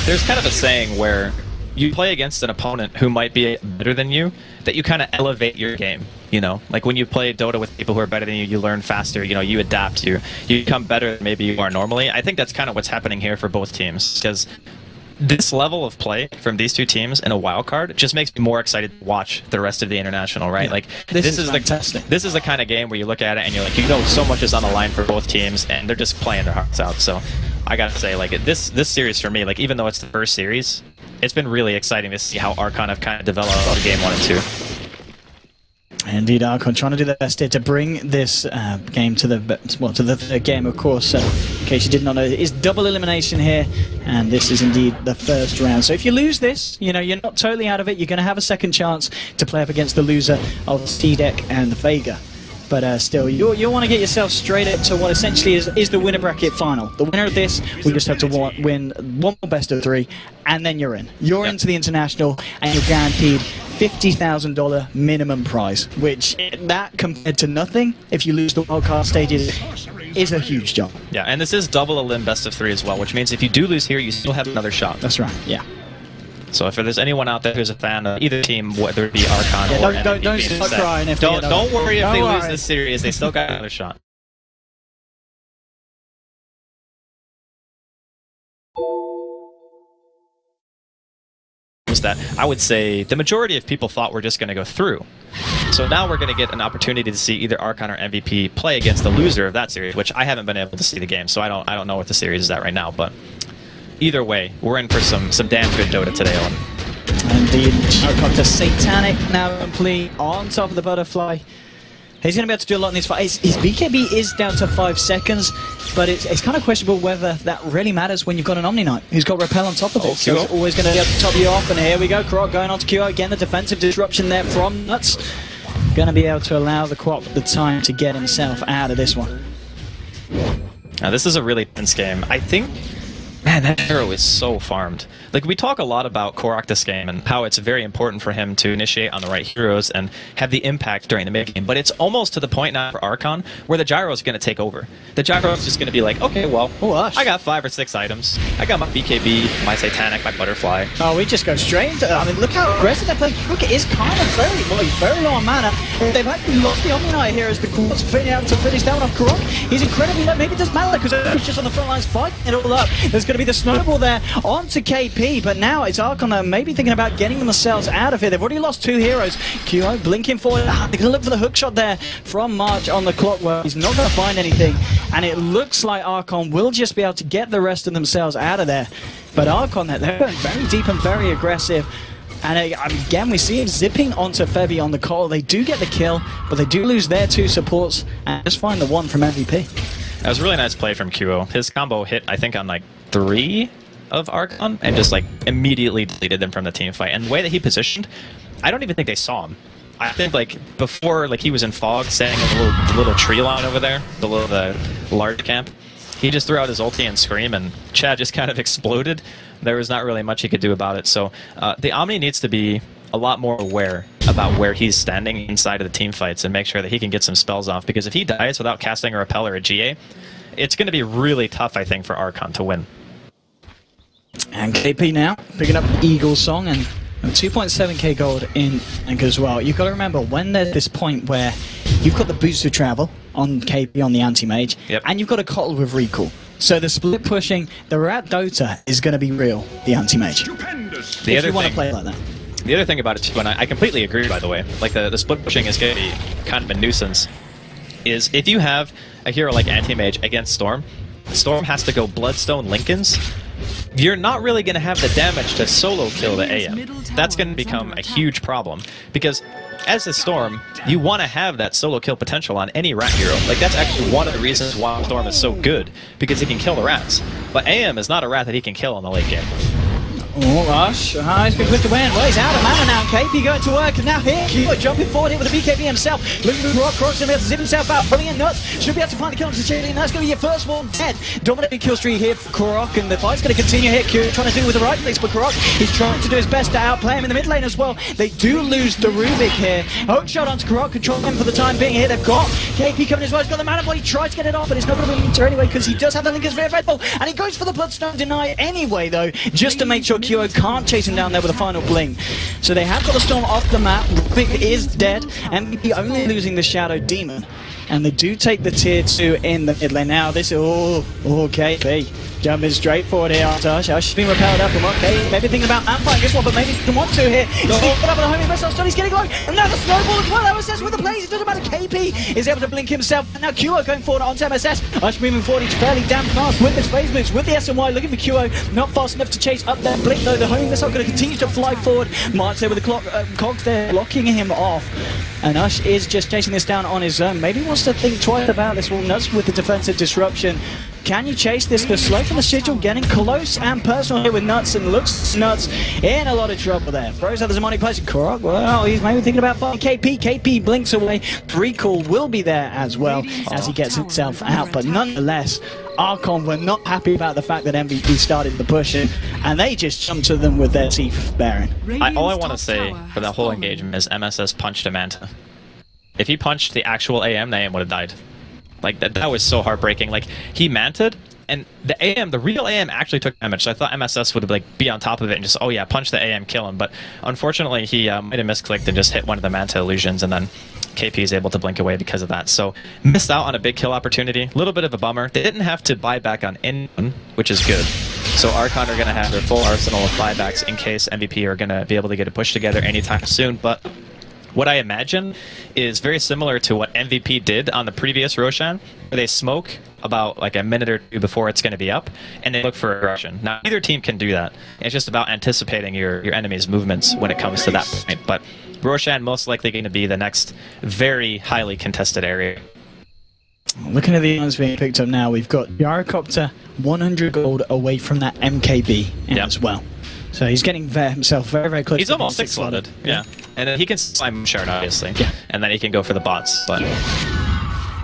There's kind of a saying where you play against an opponent who might be better than you, that you kind of elevate your game, you know? Like when you play Dota with people who are better than you, you learn faster, you know, you adapt, you become better than maybe you are normally. I think that's kind of what's happening here for both teams, because this level of play from these two teams in a wild card just makes me more excited to watch the rest of the international, right? Yeah. Like this is the kind of game where you look at it and you're like, you know, so much is on the line for both teams, and they're just playing their hearts out. So I gotta say, like this series for me, like even though it's the first series, it's been really exciting to see how Archon have kind of developed out game 1 and 2. Indeed, Archon trying to do their best here to bring this game to the third game, of course. In case you did not know, it is double elimination here, and this is indeed the first round. So if you lose this, you know, you're not totally out of it. You're going to have a second chance to play up against the loser of C-Deck and the Vega. But still, you want to get yourself straight into what essentially is the winner bracket final. The winner of this, we just have to win one more best of 3, and then you're in. You're into the international, and you're guaranteed $50,000 minimum prize, which that compared to nothing, if you lose the wildcard stages, is a huge jump. Yeah, and this is double elim best of 3 as well, which means if you do lose here, you still have another shot. That's right, yeah. So if there's anyone out there who's a fan of either team, whether it be Archon or MVP, don't start crying if don't worry if they lose this series, they still got another shot. That I would say the majority of people thought we're just going to go through. So now we're going to get an opportunity to see either Archon or MVP play against the loser of that series, which I haven't been able to see the game, so I don't know what the series is at right now, but either way, we're in for some damn good Dota today, Owen. Indeed. Archon to Satanic now complete on top of the butterfly. He's going to be able to do a lot in these fights. His BKB is down to 5 seconds, but it's kind of questionable whether that really matters when you've got an Omni Knight who's got Repel on top of it. So it's always going to be able to top you off. And here we go, Croc going on to QO again. The defensive disruption there from Nuts. Going to be able to allow the Quap the time to get himself out of this one. Now this is a really tense game. I think, man, that hero is so farmed. Like, we talk a lot about Korok this game and how it's very important for him to initiate on the right heroes and have the impact during the mid game, but it's almost to the point now for Archon where the gyro is going to take over. The gyro is just going to be like, okay, well, I got 5 or 6 items. I got my BKB, my Satanic, my Butterfly. Oh, we just go straight into, I mean, look how aggressive they're playing. Look, it is kind of very low on mana. They've actually lost the Omni Knight here as the Quartz fitting out to finish down off Korok. He's incredibly low. Maybe it doesn't matter because he's just on the front lines fighting it all up. There's going to be the snowball there onto KP, but now it's Archon that maybe thinking about getting themselves out of here. They've already lost 2 heroes. QO blinking forward. They're going to look for the hook shot there from March on the clock where he's not going to find anything. And it looks like Archon will just be able to get the rest of themselves out of there. But Archon, they're going very deep and very aggressive. And again, we see him zipping onto Febby on the call. They do get the kill, but they do lose their 2 supports and just find the 1 from MVP. That was a really nice play from QO. His combo hit, I think, on like 3 of Archon and just like immediately deleted them from the team fight. And the way that he positioned, I don't even think they saw him. I think like before, like he was in fog, standing in the little tree line over there, the large camp. He just threw out his ulti and scream, and Chad just kind of exploded. There was not really much he could do about it. So the Omni needs to be a lot more aware about where he's standing inside of the team fights and make sure that he can get some spells off. Because if he dies without casting a Repel or a GA, it's going to be really tough, I think, for Archon to win. And KP now picking up Eagle Song and 2.7k gold in Anchor as well. You've got to remember when there's this point where you've got the boost to travel on KP on the anti-mage, and you've got a Cottle with recall. So the split pushing, the Rat Dota is going to be real, the anti-mage. If you want to play like that. The other thing about it too, and I completely agree, by the way, like the split pushing is going to be kind of a nuisance, is if you have a hero like anti-mage against Storm, Storm has to go Bloodstone Lincolns, you're not really going to have the damage to solo kill the AM. That's going to become a huge problem, because as a Storm, you want to have that solo kill potential on any rat hero. Like, that's actually one of the reasons why Storm is so good, because he can kill the rats. But AM is not a rat that he can kill in the late game. Oh, Rush. He's been whipped away, and well, he's out of mana now. KP going to work, and now here, Cubo jumping forward here with the BKB himself. Looking for Rock, Rock's going to be able to zip himself out, pulling in Nuts. Should be able to find the kill on Cecilia, and that's going to be your first one dead. Dominating kill streak here for Korok, and the fight's going to continue here. Q trying to do with the right place, but Korok, he's trying to do his best to outplay him in the mid lane as well. They do lose the Rubik here. Hook shot onto Korok, controlling him for the time being here. They've got KP coming as well. He's got the mana ball, he tries to get it off, but it's not going to be meter anyway, because he does have the Linker's Red Ball, and he goes for the Bloodstone Deny anyway, though, just to make sure Kyo can't chase him down there with a final bling. So they have got the Storm off the map. Rubik is dead. MVP only losing the Shadow Demon. And they do take the tier 2 in the mid lane. Now this is KP. Jumping straight forward here, Archon. She's been repelled up from okay. Maybe thinking about amplifying this one, but maybe he doesn't want to here. He's put up on the homing missile, he's getting low. And now the snowball as well. MSS with the plays. It doesn't matter. KP is able to blink himself. And now Kyo going forward onto MSS. Ush moving forward. He's fairly damn fast with his phase moves, with the SNY. Looking for Kyo. Not fast enough to chase up that blink though. The homing missile going to continue to fly forward. March there with the cogs there, blocking him off. And Ush is just chasing this down on his own. Maybe wants to think twice about this one. Nuts with the defensive disruption. Can you chase this? The slow from the sigil getting close and personal here with Nuts, and looks Nuts in a lot of trouble there. Throws out the Zamani place. Korok, well, he's maybe thinking about fighting KP. KP blinks away. Recall will be there as well as he gets himself out, but nonetheless, Archon were not happy about the fact that MVP started the push, and they just jumped to them with their teeth baring. All I want to say for the whole engagement is MSS punched a Manta. If he punched the actual AM, the AM would have died. Like, that was so heartbreaking. Like, he manted, and the AM, the real AM actually took damage, so I thought MSS would like be on top of it and just, oh yeah, punch the AM, kill him. But unfortunately, he might have misclicked and just hit one of the Manta illusions, and then KP is able to blink away because of that. So, missed out on a big kill opportunity. A little bit of a bummer. They didn't have to buy back on anyone, which is good. So Archon are going to have their full arsenal of buybacks in case MVP are going to be able to get a push together anytime soon. But what I imagine is very similar to what MVP did on the previous Roshan, where they smoke about like a minute or two before it's going to be up, and they look for aggression. Now, neither team can do that. It's just about anticipating your enemy's movements when it comes to that point. But Roshan most likely going to be the next very highly contested area. Looking at the ones being picked up now, we've got Gyrocopter 100 gold away from that MKB as well. So he's getting himself very, very close. He's almost 6-slotted, yeah. And then he can slime Shard, obviously. Yeah. And then he can go for the bots. But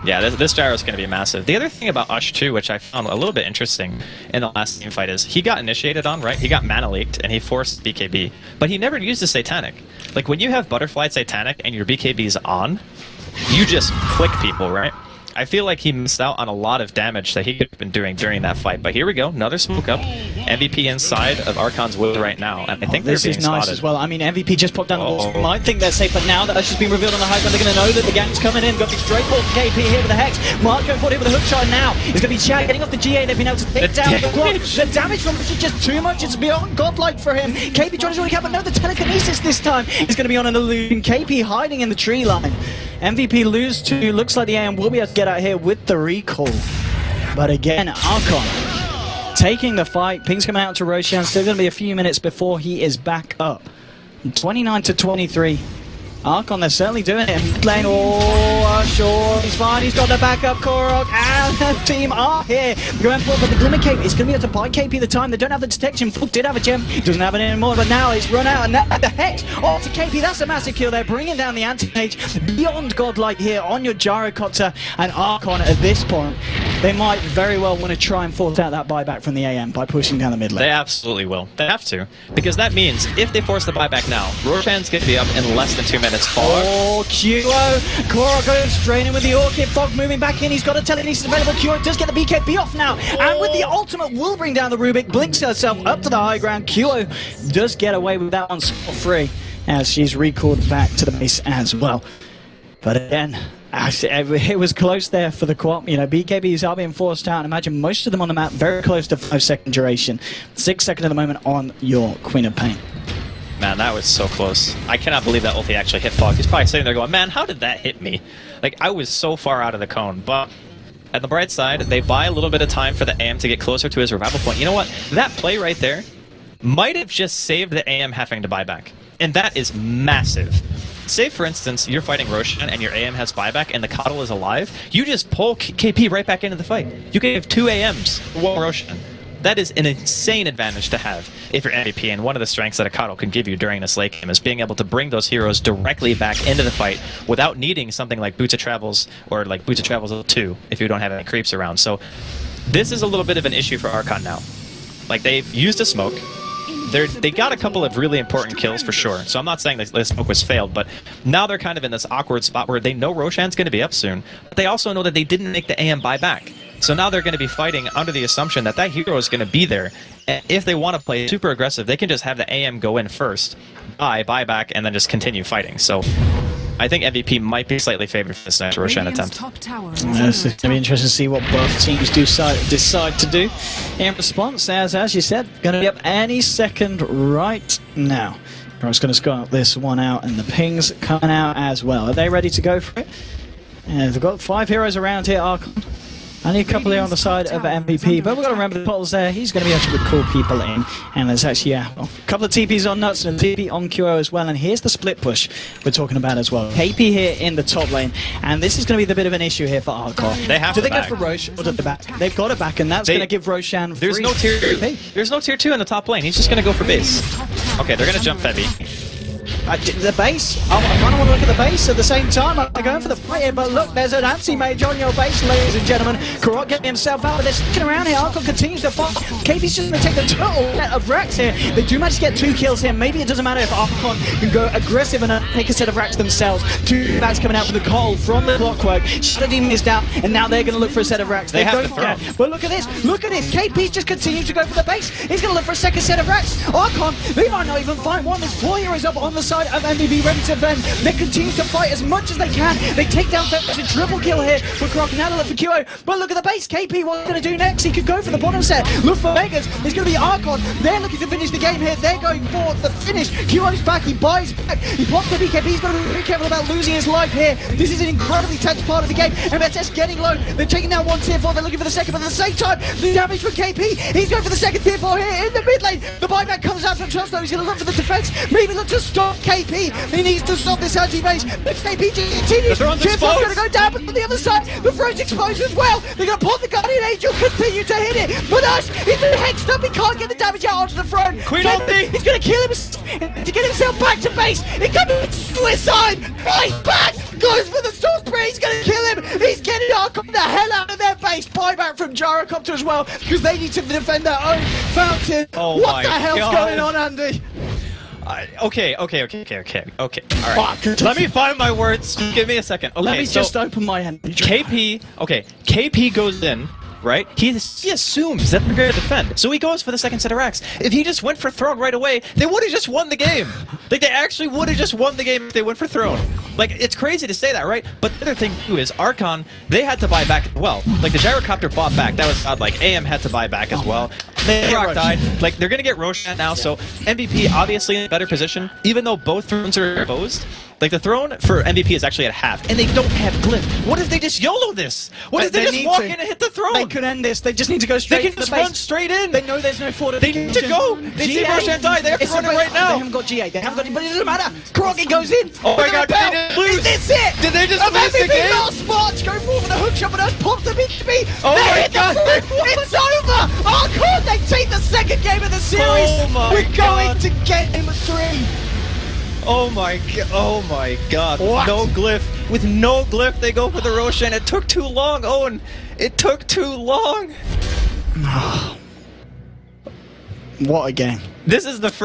yeah, this gyro is going to be massive. The other thing about Ush, too, which I found a little bit interesting in the last team fight, is he got initiated on, right? He got mana leaked, and he forced BKB. But he never used the Satanic. Like, when you have Butterfly Satanic and your BKB is on, you just click people, right? I feel like he missed out on a lot of damage that he could have been doing during that fight. But here we go, another smoke up. MVP inside of Archon's will right now, and I think they're being spotted. As well. I mean, MVP just popped down the balls. Might think they're safe, but now that Ush has been revealed on the high ground, they're going to know that the gang's coming in. Got the straight ball from KP here with the Hex. Mark going forward here with the hook shot, and now it's going to be Chad getting off the GA. They've been able to take down the block. The damage from Ush is just too much. It's beyond godlike for him. KP trying to really cap, but no, the telekinesis this time is going to be on an illusion. KP hiding in the tree line. MVP lose to, looks like the AM will be able to get out here with the recall. But again, Archon taking the fight. Ping's coming out to Roshan. Still going to be a few minutes before he is back up. 29-23. Archon, they're certainly doing it. Mid lane, sure, he's fine. He's got the backup. Korok and the team are here. Going forward, but the Glimmer Cape is going to be able to buy KP the time. They don't have the detection. Fook did have a gem. He doesn't have it anymore, but now it's run out. And now the Hex off to KP. That's a massive kill there, bringing down the anti-mage. Beyond godlike here on your Gyrocopter, and Archon at this point, they might very well want to try and force out that buyback from the AM by pushing down the mid lane. They absolutely will. They have to. Because that means if they force the buyback now, Roshan's going to be up in less than 2 minutes. Oh, Kyo! Korok goes straight in with the Orchid. Fog moving back in. He's got a telekinesis available. Kyo does get the BKB off now. And with the ultimate, will bring down the Rubik. Blinks herself up to the high ground. Kyo does get away with that one free as she's recalled back to the base as well. But again, it was close there for the co-op. You know, BKBs are being forced out. And imagine most of them on the map very close to 5-second duration. 6 seconds at the moment on your Queen of Pain. Man, that was so close. I cannot believe that ulti actually hit Fog. He's probably sitting there going, man, how did that hit me? Like, I was so far out of the cone. But at the bright side, they buy a little bit of time for the AM to get closer to his revival point. You know what? That play right there might have just saved the AM having to buy back. And that is massive. Say, for instance, you're fighting Roshan and your AM has buyback and the Coddle is alive. You just pull KP right back into the fight. You can have 2 AMs for 1 Roshan. That is an insane advantage to have if you're MVP, and one of the strengths that a Kato can give you during this late game is being able to bring those heroes directly back into the fight without needing something like Boots of Travels or like Boots of Travels 2 if you don't have any creeps around. So this is a little bit of an issue for Archon now. Like, they've used a smoke. They got a couple of really important kills for sure, so I'm not saying that the smoke was failed, but now they're kind of in this awkward spot where they know Roshan's going to be up soon, but they also know that they didn't make the AM buyback. So now they're going to be fighting under the assumption that that hero is going to be there. And if they want to play super aggressive, they can just have the AM go in first, buy back, and then just continue fighting. So I think MVP might be slightly favored for this next Roshan attempt. It's going to be interesting to see what both teams decide to do in response. As you said, going to be up any second right now. Brock's going to score this one out, and the ping's coming out as well. Are they ready to go for it? And they've got 5 heroes around here, Archon. Only a couple here on the side of MVP, but we've got to remember the bottle's there. He's going to be able to call people in. And there's actually a couple of TPs on Nuts and a TP on QO as well. And here's the split push we're talking about as well. KP here in the top lane. And this is going to be the bit of an issue here for Archon. They have do to they go for Roche or do they back? They've got it back, and that's going to give Roshan free. There's no tier 2. There's no tier 2 in the top lane. He's just going to go for base. Okay, they're going to jump Febby. The base, I kind of want to look at the base at the same time. I'm going for the fight here, but look, there's an anti-mage on your base, ladies and gentlemen. Karot getting himself out, but they're sticking around here. Archon continues to fight. KP's just going to take the total net of racks here. They do manage to get 2 kills here. Maybe it doesn't matter if Archon can go aggressive and take a set of racks themselves. 2 backs coming out from the coal from the clockwork. Shadow missed out, and now they're going to look for a set of racks. They have to throw. But look at this, KP just continues to go for the base. He's going to look for a second set of racks. Archon, they might not even find one. There's 4 heroes up on the side of MVP ready to defend. They continue to fight as much as they can. They take down Feb's a triple kill here for Croc. Now they look for QO. But look at the base. KP, what's going to do next? He could go for the bottom set. Look for Vegas. It's going to be Archon. They're looking to finish the game here. They're going for the finish. QO's back. He buys back. He pops the BKB. He's got to be very careful about losing his life here. This is an incredibly tense part of the game. MSS getting low. They're taking down 1 tier 4. They're looking for the second, but at the same time, the damage from KP. He's going for the second tier 4 here in the mid lane. The buyback comes out from Trustlow. He's going to look for the defense. Maybe look to stop KP. He needs to stop this anti-base. But KP continues. Tier 4's going to go down, but on the other side, the throne's exposed as well. They're going to pop the Guardian Angel, continue to hit it. But Ash, he's been hexed up. He can't get the damage out onto the throne. Queen ulti. He's going to kill him to get himself back to base. He comes suicide. Right back. Goes for the Storm Spirit. He's going to kill him. He's getting Archon the hell out of their base. Buyback from Gyrocopter as well, because they need to defend their own fountain. Oh what the hell's going on, Andy? Okay. All right. Let me find my words. Give me a second. Okay, Let me just open my hand. KP goes in, right? He assumes that they're going to defend, so he goes for the second set of racks. If he just went for Throne right away, they would have just won the game. Like, they actually would have just won the game if they went for Throne. Like, it's crazy to say that, right? But the other thing, too, is Archon, they had to buy back as well. Like, the Gyrocopter bought back. That was odd. Like, AM had to buy back as well. Rock died. Like, they're going to get Roshan now, so MVP obviously in a better position, even though both thrones are exposed. Like, the throne for MVP is actually at half, and they don't have Glyph. What if they just YOLO this? What if they just walk in and hit the throne? They could end this. They just need to go straight They can to the just base. run straight in. They know there's no fortification. They need to go. They see Roshan die. They have to run it right now. They haven't got GA. They haven't got it, but it doesn't matter. Krogan goes in. Oh my god, they didn't lose. Is this it? Did they just lose the game? Last spot. Go forward with a hook shot, but us pops the BKB. Oh my god. It's over. Archon, they take the second game of the series. Oh my We're going to game 3. Oh my god. What? No Glyph. With no Glyph, they go for the Roshan. It took too long, Owen. It took too long. What a game. This is the first